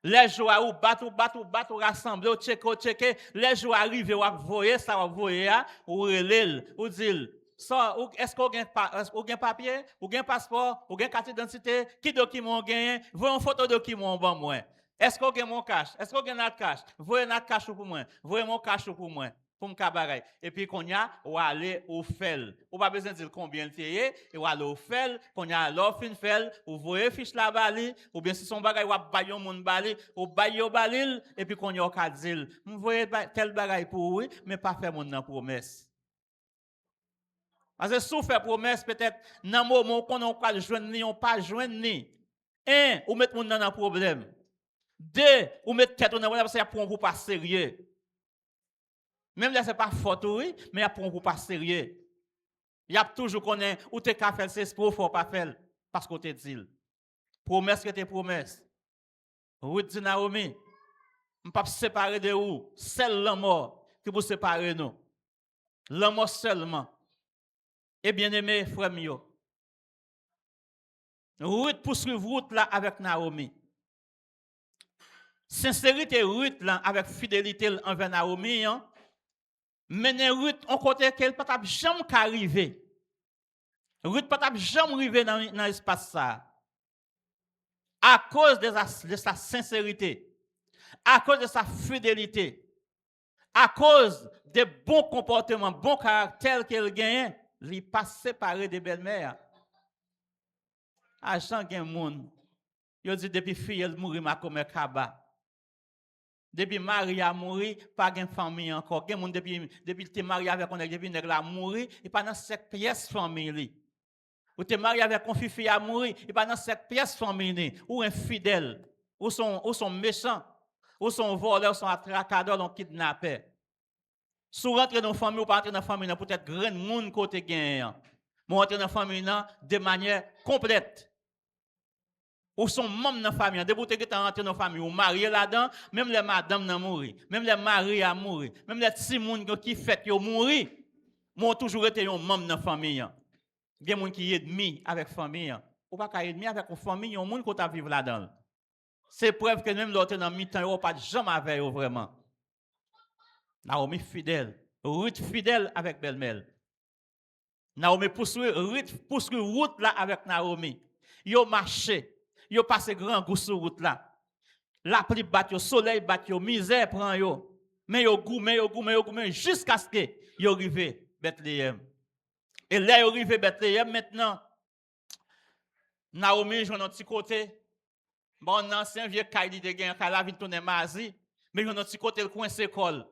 Speaker 4: Les jours où battre, rassembler, checker, les jours arrivent, vous voyez ça, vous voyez, ou relève, ou dit, est-ce qu'on a un papier, ou un passeport, ou une carte d'identité, qui document gagne, voyez une photo document bon moi. Est-ce qu'on a mon cash, est-ce qu'on a notre cash, voyez notre cash pour moi, voyez mon cash pour moi. Pour me cabaret. Et puis, qu'on y a, ou aller au fel. Ou pas besoin de dire combien le théier, et ou aller au fel, qu'on y a l'offre une fel, ou voyez fiche la bali, ou bien si son bagay ou bayon moun bali, ou bayo balil, et puis qu'on y a au kadil. Vous voyez tel bagay pour oui, mais pas faire mon nan promesse. Parce que si vous faites promesse, peut-être, dans le moment qu'on n'a pas joindre ni, on pas joindre ni. Un, ou mettre mon nan dans problème. Deux, ou mettre tête dans problème, parce qu'il y a pour vous pas sérieux. Même là, ce n'est pas faute, oui, mais il y a pour vous pas sérieux. Il y a toujours qu'on est, ou tu as fait, c'est pour faut pas faire, parce qu'on te dit. Promesse que tu promesse. Ruth dit Naomi, je ne peux pas séparer de vous. Seul la mort qui vous sépare nous. La mort seulement. Et bien aimé, frère mio, Ruth poursuivre route là avec Naomi. Sincérité Ruth là avec fidélité envers Naomi, hein, mener Ruth en côté qu'elle pas jamais arriver. Ruth pas jamais arriver dans l'espace ça. À cause de sa sincérité, à cause de sa fidélité, à cause des bons comportements, bons caractères qu'elle gagne, il pas séparé des belles-mères. À Jean gen moun, yo dit depuis fille elle mourir ma comme kaba. Depuis Marie a mouru, pas gen famille encore. Gen moun depuis te marié avec on depuis nèg la mouru, et pas dans cette pièce famille li. Ou te marié avec un fille a mouru, et pas dans cette pièce famille ou infidèle, ou sont méchants, ou sont voleurs, ou sont attracadeurs, ou kidnappeurs. Si vous rentrez dans la famille ou pas rentrer dans la famille, peut-être grand monde côté gagnant. Mais rentrer dans la famille de manière complète. Ou sont membres de la famille. Dès que vous êtes rentré dans la famille, ou marié là-dedans, même les madames n'ont mouru, même les maris ont mouru, même les petits gens qui fêtent ont mouru, ont toujours été un membre de la famille. Il y a des gens qui sont ennemis avec la famille. Ou pas qu'à ennemi avec la famille, il y a des gens qui vivent là-dedans. C'est preuve que même l'autre dans le mi-temps, ils n'ont pas jamais avec eux vraiment. Naomi fidèle, Ruth fidèle avec belle-mère. Naomi poursuit route là avec Naomi. Yo marché, yo passé grand goût sur route là. La pluie bat yo, soleil bat yo, misère prend yo. Mais yo goumé jusqu'à ce que yo arrive Bethléem. Et là yo arrive Bethléem maintenant. Naomi joue dans petit côté. Bon ancien vieux caille de gain la vie tourner mazi, mais joue dans petit côté le coin s'école.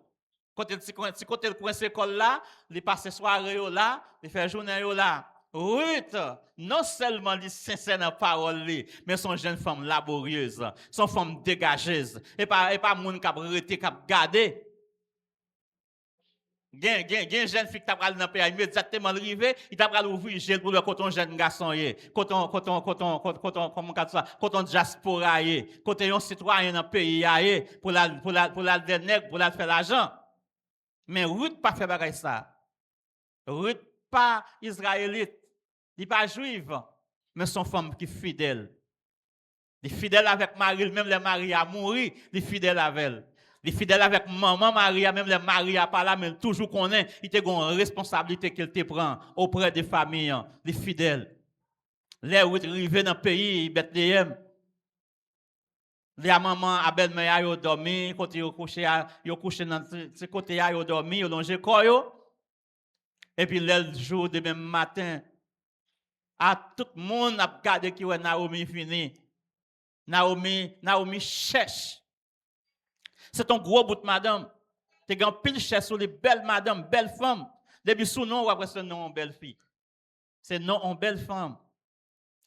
Speaker 4: Côté le coin s'école là, il passe soirée là, il fait journée là. Ruth, non seulement il sincère dans la parole, mais son jeune femme laborieuse, son femme dégageuse, et pas moun qui a arrêté, qui a gardé. Gen jeune fille qui t'a pral dans pays immédiatement arrivé, il t'a pral ouvrir gel pour le coton jeune garçon coton comment ça, coton diaspora côté un citoyen dans pays pour la nèg pour la faire l'argent. Mais Ruth pas fait bagay ça. Ruth pas israélite, il pas juive, mais son femme qui fidèle. Il est fidèle avec Marie, même les maris a mouru, il est fidèle avec elle. Il est fidèle avec maman Maria, même les maris a pas là, mais toujours connaît, il a une responsabilité qu'il te prend auprès des familles. Il est fidèle. Les Ruth arrivé dans le pays Bethléem. Les maman a belle-mère yo dormi, côté yo couché dans ce côté yo dormi, yo longé corps. Et puis le jour de même matin, à tout le monde a regardé qui est Naomi fini. Naomi cherche. C'est un gros bout de madame. Tu as un pile cherche sur les belles madame, belles femmes. Depuis sous nom ou après ce nom belle fille. C'est non en belle femme.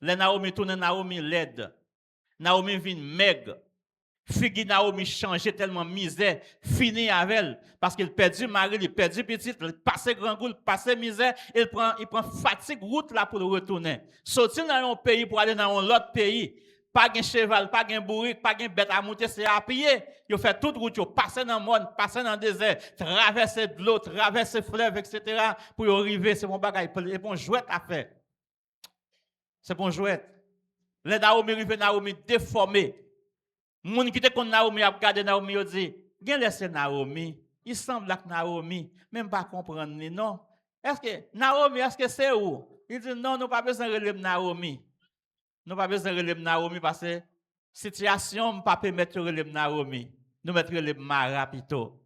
Speaker 4: Les Naomi tourne Naomi laide. Naomi vient maigre. Figi Naomi change tellement misère, fini avec elle. Parce qu'il perdu mari, il perdu petit, il passe grand goût, il passe misère, il prend fatigue route là pour retourner. Sortir dans un pays pour aller dans un autre pays. Pas de cheval, pas de bourrique, pas de bête à monter, c'est à pied. Il fait toute route, il passe dans le monde, passe dans le désert, traverser de l'eau, traverser fleuve, etc. pour y arriver. C'est mon bagage, c'est bon jouet à faire. C'est bon jouet. Les Naomi arrivent, Naomi déformé. Moun qui te kon Naomi a regardé Naomi a dit, gen laisse Naomi, il semble que Naomi même pas comprendre non. Est-ce que Naomi est-ce que c'est où? Il dit non, nous pas besoin de relever Naomi. Nous pas besoin de relever Naomi parce que situation pas permettre de relever Naomi. Nous mettre relever Mara plutôt.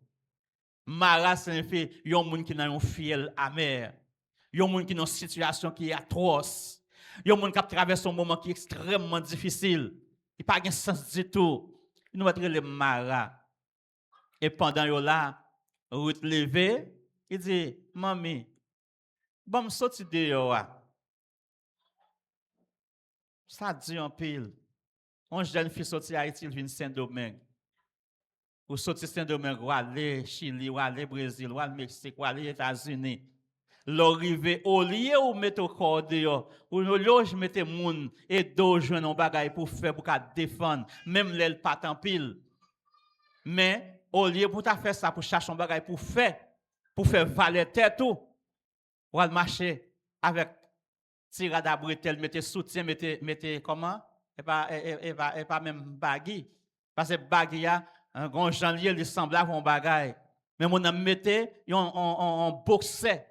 Speaker 4: Mara signifie yon moun qui nan yon fiel amer. Yon moun qui dans une situation qui est atroce. Yon moun qui a traversé un moment qui est extrêmement difficile. Il n'y a pas de sens du tout. Il nous mettre le Mara. Et pendant yon là, Ruth levé, il dit, Mami, bon, sorti de yon. Ça dit en pile. On jeune fille sorti Haïti, il vient Saint-Domingue. Ou sorti Saint-Domingue, ou aller Chili, ou aller Brésil, ou aller Mexique, ou aller États-Unis. L'arrivée au lieu où mettre au corps dehors, ou lieu je mette moun et do joindre un bagay pour faire pour défendre, même l'elle pas en pile. Mais au lieu pour ta faire ça pour chercher un bagay pour faire valer tête tout, ou al marcher avec tirade à bretelle, mettez soutien, mettez comment? Et pas même bagui. Parce que bagui a un grand janvier, il semble avoir un bagay. Mais mon homme mettez un boxer.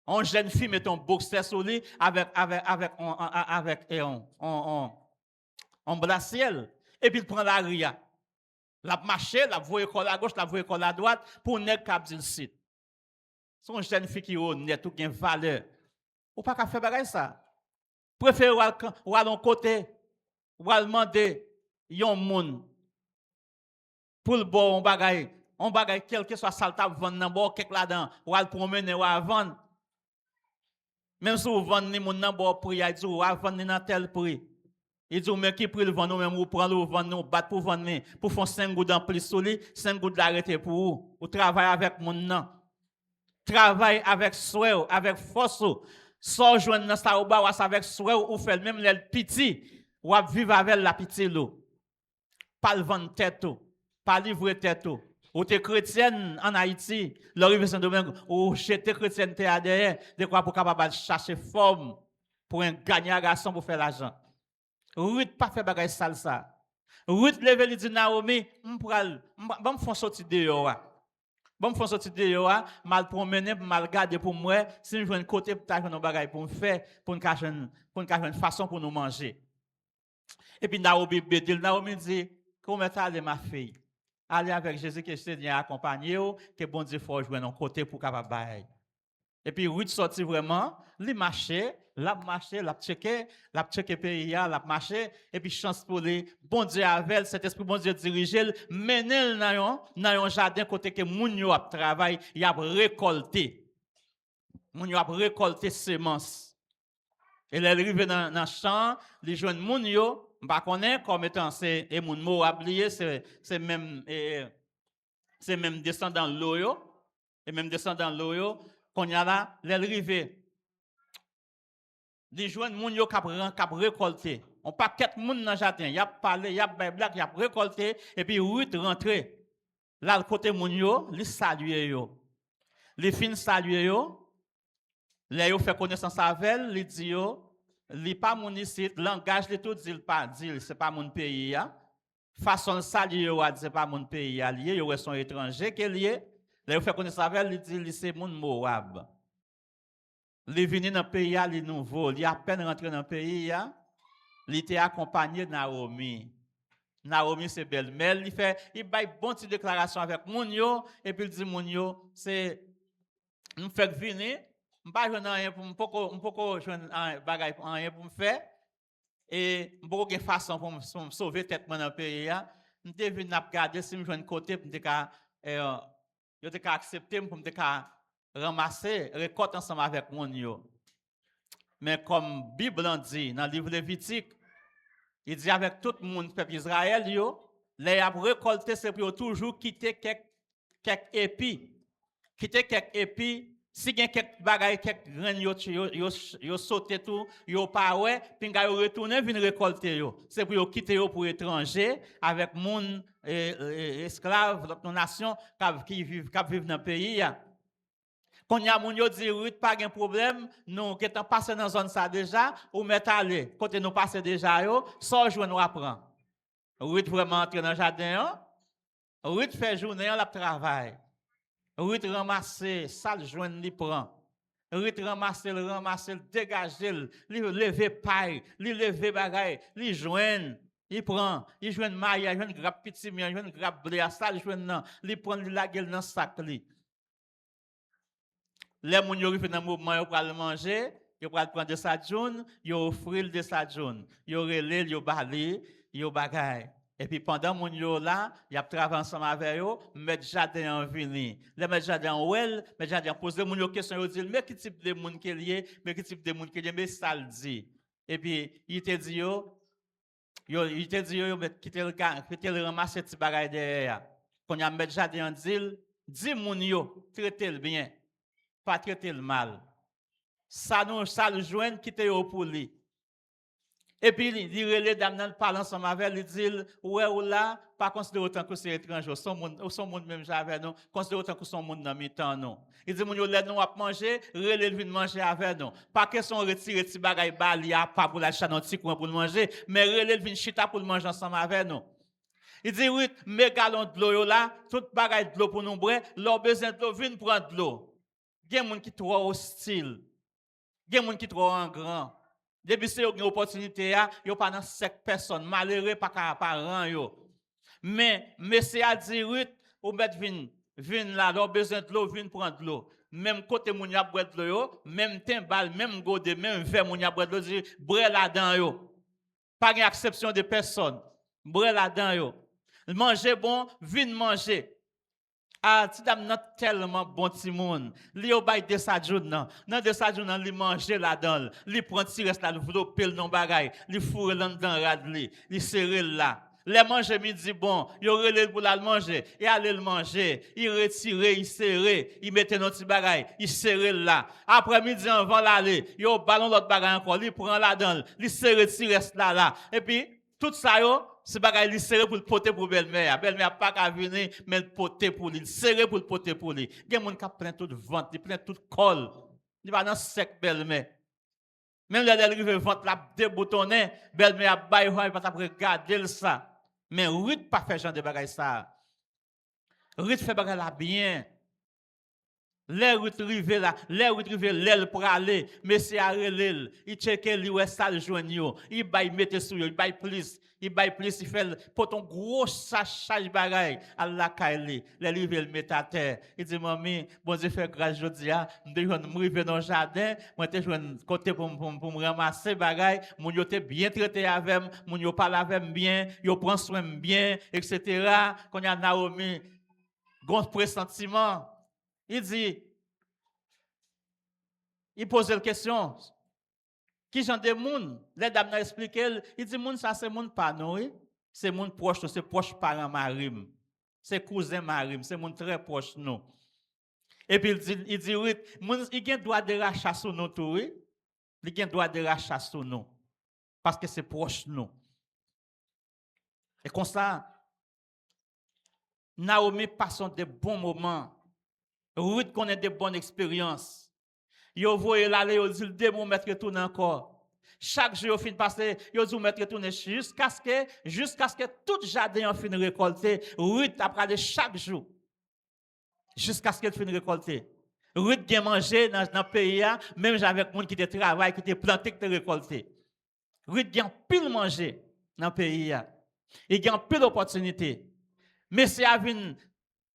Speaker 4: On jeune fille met un boxer sur lui avec un brassiel. Et puis il prend la ria. La marché, la voie école à gauche, la voie école à droite pour nèg cap dit le site. Son jeune fille qui est honnête ou qui a valeur. Ou pas qu'à faire bagay ça. Préfère ou aller d'un côté ou aller demander yon moun pour le bon bagay. On bagay quel que soit salta vendre nan bon quelque là-dedans ou aller promener ou à vendre. Même si vous vendez mon nan bon prix, il dit ou à vendre nan tel prix. Il dit mais qui prix le vendre même ou prendre ou vendre nous battre pour vendre pour faire 5 gouttes en plus sur lui, 5 gouttes l'arrêter pour vous. Ou travailler avec mon nan. Travaille avec souhait, avec force. Sans joindre dans ça ou ba ou avec souhait ou fait même les petits ou vivre avec la petite l'eau. Pas le vendre tête pas livrer tête ou t'es chrétienne en Haïti, l'arrivée Saint-Domingue ou j'étais chrétienne t'es derrière de quoi pour capable chercher forme pour un gagner garçon pour faire l'argent. Ruth pas faire bagage sale ça. Ruth lever lui dit Naomi, m'pral me font sortir dehors. Bon, me font sortir dehors, mal promener, mal garder pour moi, si je veux un côté pour t'acheter un bagage pour me faire, pour une façon pour nous manger. Et puis Naomi dit, comment est allé ma fille? Allez avec Jésus que je t'ai accompagné, que bon Dieu faut jouer un côté pour capable bailler. Et puis Ruth sorti vraiment, il marchait, l'a checké pays, l'a marché, et puis chance pour lui, bon Dieu avec cet esprit bon Dieu diriger, mener dans un jardin côté que moun yo a travail, il a récolté. Moun yo a récolté semences. Et elle arrive dans le champ, les jeunes moun yo, pas connaît comme étant c'est et moun Moab lié, c'est même descendant l'eau yo, et même descendant l'eau yo. Qu'on y a là, l'arrivée. Les jeunes moun yo k'ap récolté. On pas quatre moun dans jardin, y a parlé, y a blague, y a récolté et puis Ruth rentré. Là le côté moun yo, li saluer yo. Les fin saluer yo. Là yo fait connaissance avec elle, li dit yo, li pas moun ici, langage li tout dit pas dit, c'est pas mon pays ya. Façon saluer yo a dit pas mon pays ya, lié yo sont étrangers que lié. Là, il fait connaître avec lui, il dit, c'est mon Moab. Il est venu dans le pays, il est nouveau. Il est à peine rentré dans le pays, il était accompagné de Naomi. Naomi, c'est belle-mère. Il fait une bonne petite déclaration avec Mounio, et puis il dit, Mounio, c'est, nous fait venir, je ne pas rien pour me faire, et je n'ai pas de façon pour me sauver tête dans le pays. Je suis venu regarder si je suis un côté, pour je t'ai accepté pour me ramasser, récolter ensemble avec mon yo. Mais comme Bible en dit dans le livre Lévitique, il dit avec tout le monde peuple Israël yo, les a récolté c'est pour toujours quitter quelques épis. Quitter quelques épis, si il y a quelques bagages, quelques graines yo sauté tout, yo pas ouais, puis yo retourner venir récolter yo. C'est pour quitter yo pour étranger avec monde esclaves d'autres nations qui vivent dans le pays. Quand y a moun yo dit Ruth pas de problème, nous qui t'en passé dans zone ça déjà, ou mettre aller côté nous passer déjà yo, sans jour nous apprend. Ruth vraiment entrer dans le jardin, Ruth fait journée la travail. Ruth ramasser, ça le joindre li prend. Ruth ramasser, dégager, li lever paille, li lever bagaille, li joindre. Il prend, il joue une maille, il joue une grappe petit, il joue une grappe blé, ça, il joue une, il prend la gueule dans le sac. Les moun yo rive dans mouvement, yo pral manger, yo pral prendre de sa jaune, yo offrir de sa jaune, yo relé, yo balé, yo bagay. Et puis pendant moun yo là, y a travaillé ensemble avec yo, mettre jardin en vini. Les mettre jardin en well, mettre jardin poser moun yo question yo dit mais qui type de moun qui lié, mais qui type de moun qui lié, mais ça le dit. Et puis il te dit il te dit yo quitter le ramasser petit bagay derrière. Quand y a mettre jardin en dit moun yo traiter le bien, pas traiter le mal. Ça le joindre quitter yo pour lui. Et puis, il relève dame parle ensemble avec elle, il dit, ouais ou là, pas considérer autant que c'est étranger, son monde même j'avais nous, considérer autant que son monde dans mi-temps nous. Il dit, moun yo lè nous à manger, relève vinn manger avec nous. Pas question retirer ti bagay bali a pas pour la chat dans petit coin pour manger, mais relève vinn chita pour manger ensemble avec nous. Il dit, oui, mes galons de l'eau là, tout bagay de l'eau pour nous boire, leur besoin de l'eau, vinn prendre de l'eau. Gen moun qui trop hostile. Gen moun qui trop en grand. Depuis que vous avez une opportunité, vous pas dans 5 personnes, malheureux pas parents yo. Mais monsieur a dit Ruth, ou mettre vin là, leur besoin de l'eau, vin prendre de l'eau. Même côté moun ya boire de l'eau, même timbal, même godé, même verre moun ya boire de l'eau, dit boire là-dedans yo. Pas une exception de personne. Boire là-dedans yo. Manger bon, vin manger. Ah, ti dame nan tellement bon ti moun. Li yo bay de sa joun nan. Nan de sa joun nan li manger là-dedans. Li prend ti reste là, li vlopel non bagay. Li fourre là-dedans rad li. Li serre là. Les manger midi bon, yo relève pour la manger. Et aller le manger. Il retire, il serre. Il mette dans ti bagay. Il serre là. Après midi avant l'aller, yo ballon l'autre bagay encore. Li prend là-dedans. Li serre ti reste là. Et puis, tout ça yo, c'est bagay li serré pour le poter pour belle-mère. Belle-mère pas qu'à venir, mais le poter pour lui. Serré pour le poter pour lui. Gen moun ka plein tout ventre, il plein tout col. Il va dans sec belle-mère. Même là elle rive ventre la déboutonné, belle-mère bail il pas regarder ça. Mais Ruth pas fait genre de bagay ça. Ruth fait bagay là bien. Les Ruth rive là, les Ruth rive l'aile pour aller, mais c'est à relève. Il check li ouais ça le joindre yo. Il bail mettre sur yo, il bail plus. Il fait pour ton gros sachage bagay à la kaili. Les rive le mettre à terre. Il dit maman, bon Dieu fait grâce jodi a, me rive dans le jardin, moi te joindre côté pour me ramasser bagay, mon yo te bien traité avec, mon yo parle avec bien, yo prend soin bien, etc. Quand y a Naomi, grand pressentiment. Il dit, il pose la question, qui genre de monde? Les dames ont expliqué, il dit, monde ça c'est monde pas nous, c'est monde proche, c'est proche parent marim, c'est cousin marim, c'est monde très proche nous. Et puis il dit oui, il a droit de rachat sur nous tout, oui. Il a droit de rachat sur nous parce que c'est proche nous. Et comme ça, Naomi passe de bons moments. Ruth connaît de bonnes expériences. Yo voye l'aller, yo dit de mon mettre tourner encore. Chaque jour yo fin passer, yo dit mettre tourner jusqu'à ce que tout jardin fin récolter. Ruth après chaque jour. Jusqu'à ce qu'elle fin récolter. Ruth bien manger dans le pays même avec monde qui te travaille, qui te planté, qui te récolté. Ruth bien pile manger dans le pays Il y a pile d'opportunités. Monsieur a venu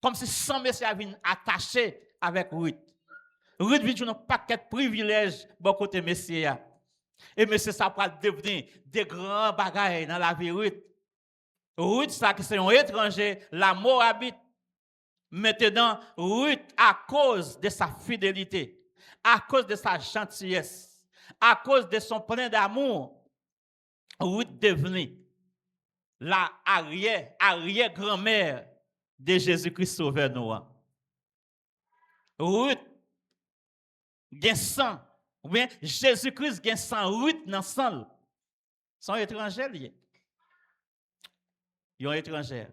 Speaker 4: comme si sans monsieur a venu attaché avec Ruth. Ruth vit un paquet de privilèges bon côté monsieur. Et monsieur ça va devenir des grands bagailles dans la vie Ruth. Ruth ça qui c'est un étranger, la Moabite. Maintenant Ruth à cause de sa fidélité, à cause de sa gentillesse, à cause de son plein d'amour, Ruth devenue la arrière-grand-mère de Jésus-Christ Sauveur nous. Ruth gen sang, ou bien Jésus-Christ gen sang, Ruth nan sang. Son étranger lié. Yon étranger.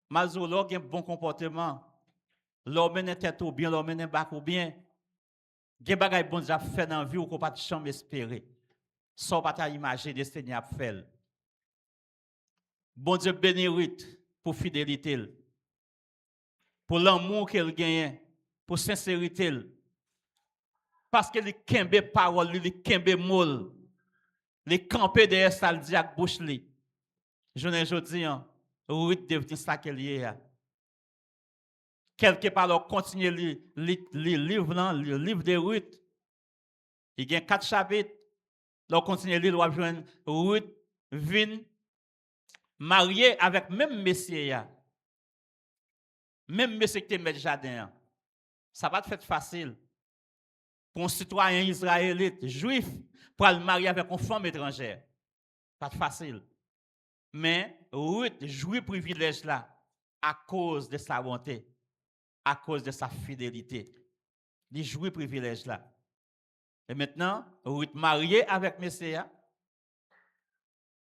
Speaker 4: Malgré l'or gen bon comportement, l'or mène tête ou bien, l'or mène bac ou bien, gen bagay bon Dieu fait dans vie ou qu'on pas jamais espérer. Sans pas ta imaginer de Seigneur fait. Bon Dieu bénit Ruth pour fidélité, pour l'amour qu'elle gagne, pour sincérité, parce que les kembe parole, les kembe mol, les camper derrière ça le dit avec bouche li. Je ne dis Ruth devient ça qu'elle est. Quelque part là continue le livre de Ruth. Il y a 4 chapitres. Là continue lire, on joindre Ruth vient mariée avec même monsieur. Même monsieur qui te met jardin. Ça va te faire facile pour un citoyen israélite, juif, pour le marier avec une femme étrangère. Pas facile. Mais Ruth jouit privilège là à cause de sa bonté, à cause de sa fidélité. Il jouit privilège là. Et maintenant, Ruth mariée avec Messia.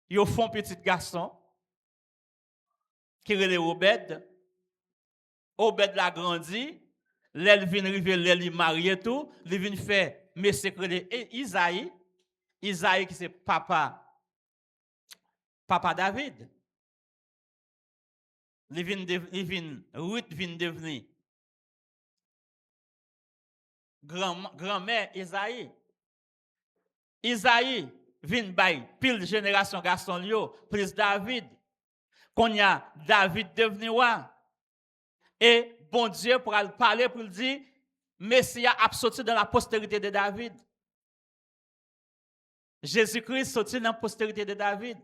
Speaker 4: Ils font petit garçon qui est Obed. Obed l'a grandi. L'elle vient arriver, l'elle mariée tout. Elle vient faire Messia et Isaïe. Isaïe qui c'est papa David. Ruth vient devenir grand-mère Isaïe. Isaïe vient by pile génération garçon lio, plus David. Qu'on y a David devenu roi. Et bon Dieu pour parler pour dire Messie a sorti dans la postérité de David. Jésus-Christ sorti dans la postérité de David.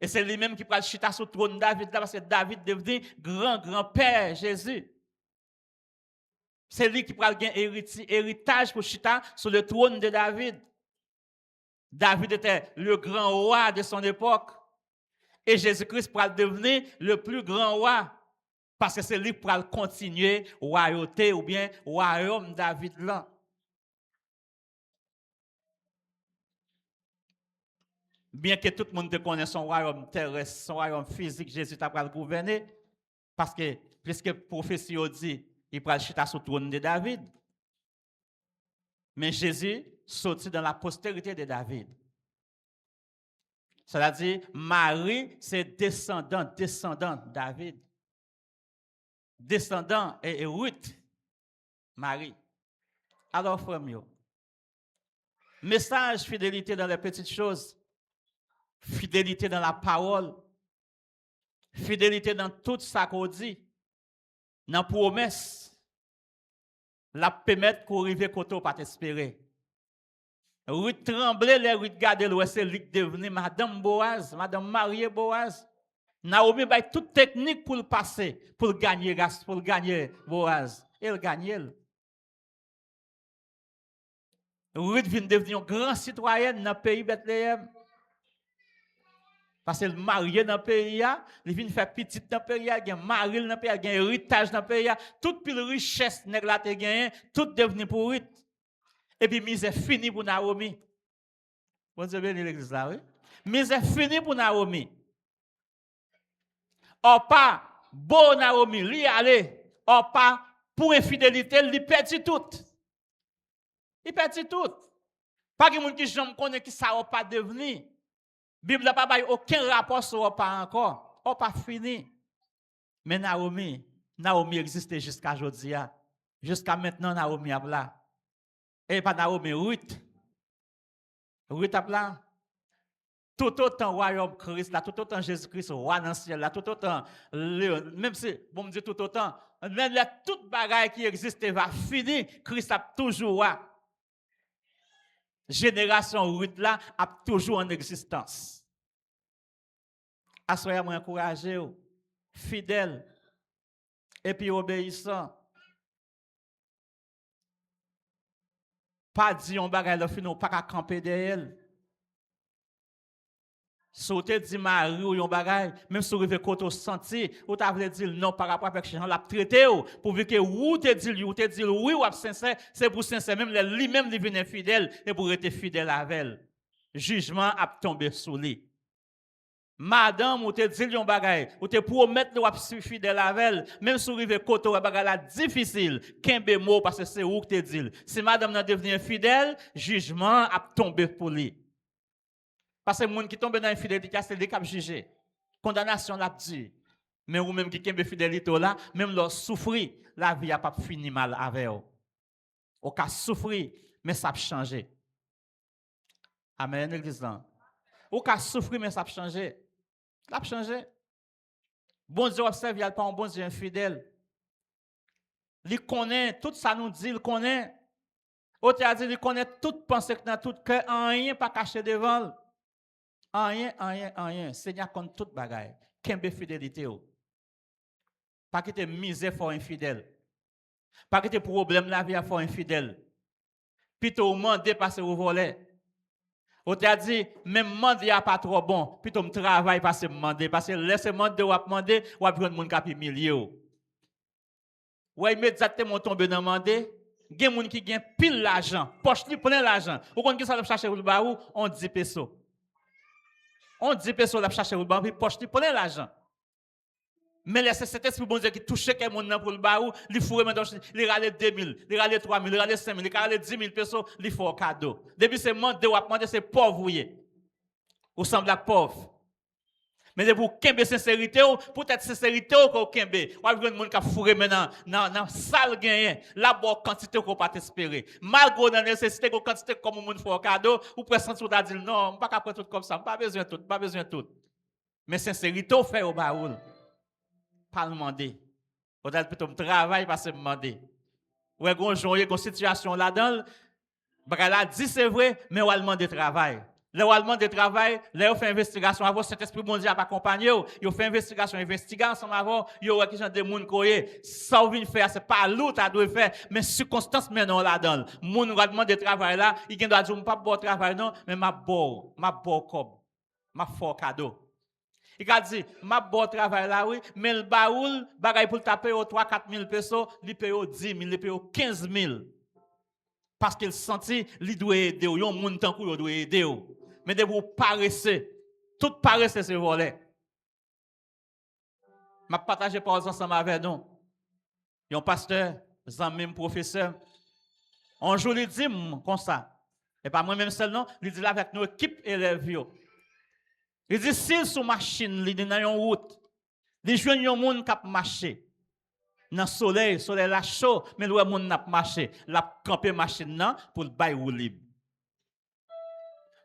Speaker 4: Et c'est lui-même qui prend chita sur le trône de David là parce que David devenu grand-père Jésus. C'est lui qui prend le héritage pour chita sur le trône de David. David était le grand roi de son époque. Et Jésus-Christ pourra devenir le plus grand roi. Parce que c'est lui qui pourra continuer royauté ou bien royaume David là. Bien que tout le monde connaisse son royaume terrestre, son royaume physique, Jésus t'a pas gouverner. Parce que, puisque prophétie dit, il pourra chita sur le trône de David. Mais Jésus sortit dans la postérité de David. Cela dit, Marie, c'est descendant de David. Descendant et Ruth, Marie. Alors, frère, message fidélité dans les petites choses, fidélité dans la parole, fidélité dans tout ça qu'on dit, dans la promesse, la permettre qu'on arrive côté pas t'espérer. Ruth tremblait, les Ruth gardait l'ouest, c'est lui qui devenait Madame Boaz, Madame mariée Boaz. Naomi a toute technique pour le passer, pour gagner Boaz. Elle gagne. Ruth vient devenir une grande citoyenne dans le pays Bethléem. Parce qu'elle est mariée dans le pays, elle vient faire petite dans le pays, elle a mari dans le pays, elle a un héritage dans le pays. Toute pile richesse nèg la te gagné, tout devenu pour Ruth. Et puis, misère fini pour Naomi. Bon Dieu béni l'église là, oui. Misère fini pour Naomi. Or pas, bon Naomi, lui aller. Or pas, pour infidélité, il perdit tout. Il perdit tout. Pas que moun qui j'aime connaît qui ça ou pas devenu. Bible n'a pas aucun rapport sur ou pas encore. Ou pas fini. Mais Naomi existait jusqu'à aujourd'hui. Jusqu'à maintenant, Naomi est là. Et pas Naomi, Ruth. Ruth est là. Tout autant royaume Christ, là, tout autant Jésus-Christ, roi dans le ciel, là, tout autant, même si, bon me dit tout autant, même là, toute bagaille qui existe va finir, Christ a toujours roi. Génération Ruth là, a toujours en existence. Assoyez-moi encouragé, fidèle, et puis obéissant. Pas dit on bagaille, on pas qu'à camper derrière. Sauter dit Marie ou yon bagay, même si vous avez côté senti, ou t'as voulu dire non par rapport à quelque chose, l'a traité pour dire que ou te dit oui ou sincère, c'est pour sincère même lui-même il vient fidèle et pour être fidèle avec elle. Jugement a tombé sous lui. Madame ou te dit yon bagay, ou te promettre de être fidèle avec elle, même si vous avez côté bagay la difficile, kembe mot parce que c'est ou te dit. Si madame n'a devenu infidèle, jugement a tombé pour lui. Parce que les gens qui tombent dans l'infidélité, c'est des qui jugé. Condamnation l'a dit. Mais ou même qui ont fidélité là, même leur souffrir, la vie n'a pas fini mal avec eux. Ou qu'à souffrir, mais ça a changé. Amen, l'église là. Ou qu'à souffrir, mais ça a changé. Ça a changé. Bon Dieu observe, il n'y a pas un bon Dieu infidèle. Il connaît, tout ça nous dit, il connaît. Autre a dit, il connaît toute pensée dans tout cœur, rien pas caché devant. Rien. Seigneur compte toute bagaille. Kembe fidélité. Pas que te misère fort infidèle. Pas que te problème la vie fort infidèle. Plutôt demander parce que vous volez. On t'a dit, même demander a pas trop bon. Plutôt me travaille parce que demander. Parce que laisse demander ou demander, ou prendre mon cap millier. Ou immédiatement tomber dans demander, il y a des gens qui gagnent pile l'argent, poche li plein l'argent. Ou qu'on qui ça chercher pour le baou, on 10 pesos. On 10 pesos la chercher pour le baou, puis poche li plein l'argent. Mais laissez cet esprit bon Dieu qui touche quelqu'un pour le baou, il faut maintenant, il râle 2000, il râle 3000, il râle 5000, il râle 10 000 pesos, il faut un cadeau. Depuis c'est demandé ou demander c'est pauvre ou semble pauvre. Mais pour kembe sincérité peut-être sincérité ou kembe, ou avez monde qui fourré maintenant dans salle gagné, la bonne quantité qu'on pas espérer. Malgré la nécessité qu'on quantité comme monde faut un cadeau, ou pressentir ou dire non, pas capable tout comme ça, pas besoin tout, pas besoin tout. Mais sincérité ou fait au baoul. Pas demander. On a plutôt travail parce que demander. Ouais, gon joie, gon situation là-dedans, bagay la dit c'est vrai, mais on a demandé travail. Le allemand de travail, là on fait investigation avant cet esprit bon Dieu a accompagné, il fait investigation ensemble avant, il y a qui gens de monde koye, ça vient faire c'est pas l'autre a doit faire, mais circonstance maintenant là-dedans. Moun va demander travail là, il doit dire pas bon travail non, mais ma bon comme ma fort cadeau. Il a dit, ma bon travail là, oui, mais le baoul, bagay pour taper au 3-4 000 pesos, il paye au 10 000, il paye au 15 000. Parce qu'il sentit, il doit aider, il y a un monde tant qu'il doit aider. Mais de vous paresser, tout paresser c'est voler. Je vais partager par ensemble avec nous. Il y a un pasteur, un même professeur. Un jour, il dit comme ça. Et pas moi-même seul, non. Il dit là avec nos équipes élèves. Il dit, s'il sous machine, il dit dans une route, il joue un monde qui a marché. Dans le soleil là chaud, mais le monde n'a pas marché. La camper machine là pour le bail ou libre.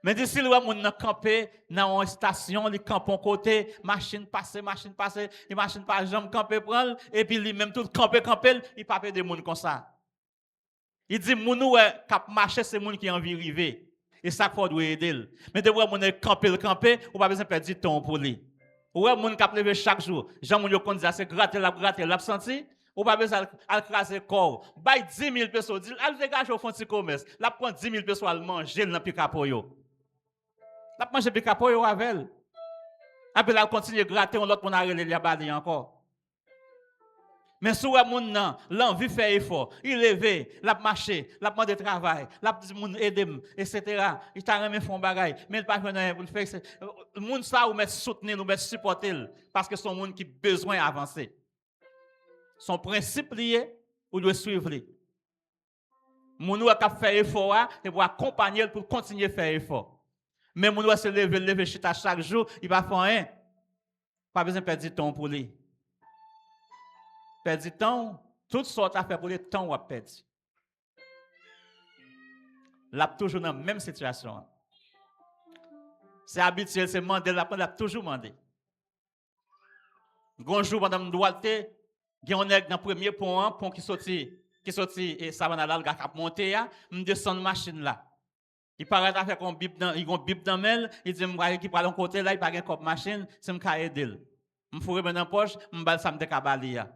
Speaker 4: Mais d'ici le monde n'a campé dans une station, il campe en côté, machine passe, et machine pas jambe camper prendre et puis lui même tout camper, il pas de monde comme ça. Il dit moun ouais cap marcher c'est monde qui envie arriver. Et ça faut doit aider. Mais de voir moun camper, ou pas besoin perdre du temps pour lui. Ouais moun cap lever chaque jour. Jean moun yo kon dit c'est gratter l'a senti. Ou pas besoin à craser corps. Bay 10 000 pesos, dit al dégage au fond de commerce. La prend 10 000 pesos à manger dans picapo yo. La manger picapo yo avec. Après la continue gratter on l'autre pour arrêter les bali encore. Mais si vous avez l'envie de faire effort, il levé, la marché, la demande de travail, la dit moun aidem, etc. Il t'a remis fond bagay, mais il pas venir pour faire le monde ça ou mettre soutenir, nous mettre supporter parce que son monde qui besoin avancer. Son principe lié ou doit suivre lui. Moun ou a faire effort et pour accompagner pour continuer à faire effort. Mais moun ou se lever chita chaque jour, il va faire rien. Pas besoin de perdre du temps pour lui. Perdre du temps, toutes sortes à faire pour le temps ou à perdre. L'a toujours dans la même situation. C'est habituel, c'est demander, l'a toujours demandé. Bonjour, madame Doualte, il y a un dans le premier pont qui sorti, et ça va dans le gars qui monté, je descends la machine là. Il paraît à faire qu'on bip dans, il bip dans mail, il dit, qu'il parle de côté là, il parle de machine, c'est me cailler d'elle. Je fous dans la poche, je me balsam de cabalia.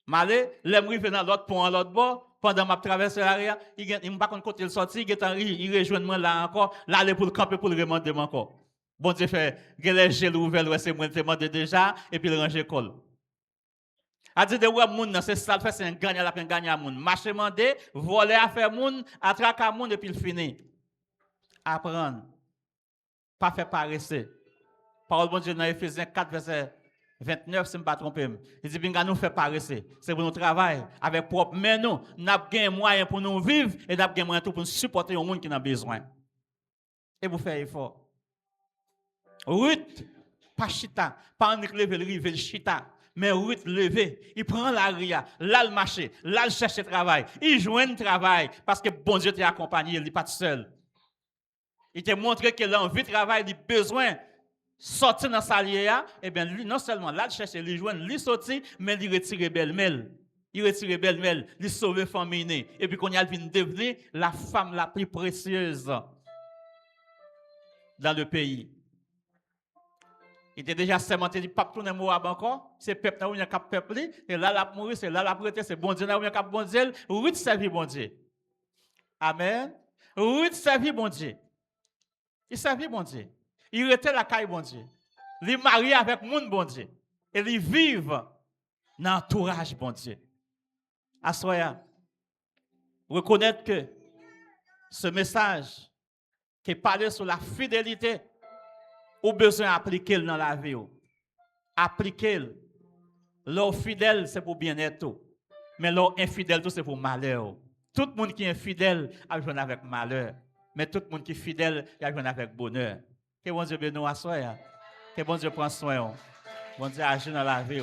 Speaker 4: Malé, l'aime dans l'autre pont à l'autre bord, pendant que je traverse l'area, il m'a pas côté le sorti, il rejoint moi là encore, là aller pour le camper pour le remonter encore. Bon Dieu fait, les gel ouvert, c'est moi te demandé déjà et puis le ranger col. A dit de ouais moun c'est ça fait c'est un gagnant la peine gagner moun. Marcher mandé, voler à faire moun, attraquer moun et puis le finir. Apprendre. Pas faire paresser. Parole bon Dieu dans Éphésiens 4 verset 29, si je ne me pas tromper. Il dit, bien, nous fait paresser. C'est pour nous travailler avec propre main, nous avons un moyen pour nous vivre et nous avons un moyen pour nous supporter au monde qui a besoin. Et vous faites effort. Ruth, pas chita, pas en lever le rive, chita. Mais Ruth levé, il prend la ria, là le marché, là le cherche travail. Il joue un travail parce que bon Dieu t'a accompagné, il n'est pas tout seul. Il t'a montré que l'envie de travail, il a besoin. Sorti dans sa lière, eh bien, lui, non seulement là, il cherche les joindre, il sorti, mais il retire belle-mère. Il retire belle-mère, il sauve famille. Et puis, quand il vient devenir la femme la plus précieuse dans le pays. Il était déjà sermenté, il ne peut pas tourner mourir encore. C'est le peuple où il y a un peuple, et là, la mourir, c'est là, la prêter, c'est bon Dieu, là où il y a un bon Dieu. Oui, servir bon Dieu. Amen. Oui, servir bon Dieu. Il servit bon Dieu. Il était la caille bon Dieu. Il marié avec moun bon Dieu. Et il vivent dans l'entourage bon Dieu. Assoya. reconnaître que ce message qui parle sur la fidélité, ou besoin d'appliquer dans la vie. Appliquer. L'eau fidèle, c'est pour bien-être. Mais l'eau infidèle, c'est pour malheur. Tout le monde qui est infidèle a joué avec malheur. Mais tout le monde qui est fidèle a joué avec bonheur. Que bon Dieu bénisse à soi. Que bon Dieu prenne soin. Bon Dieu agit dans la vie.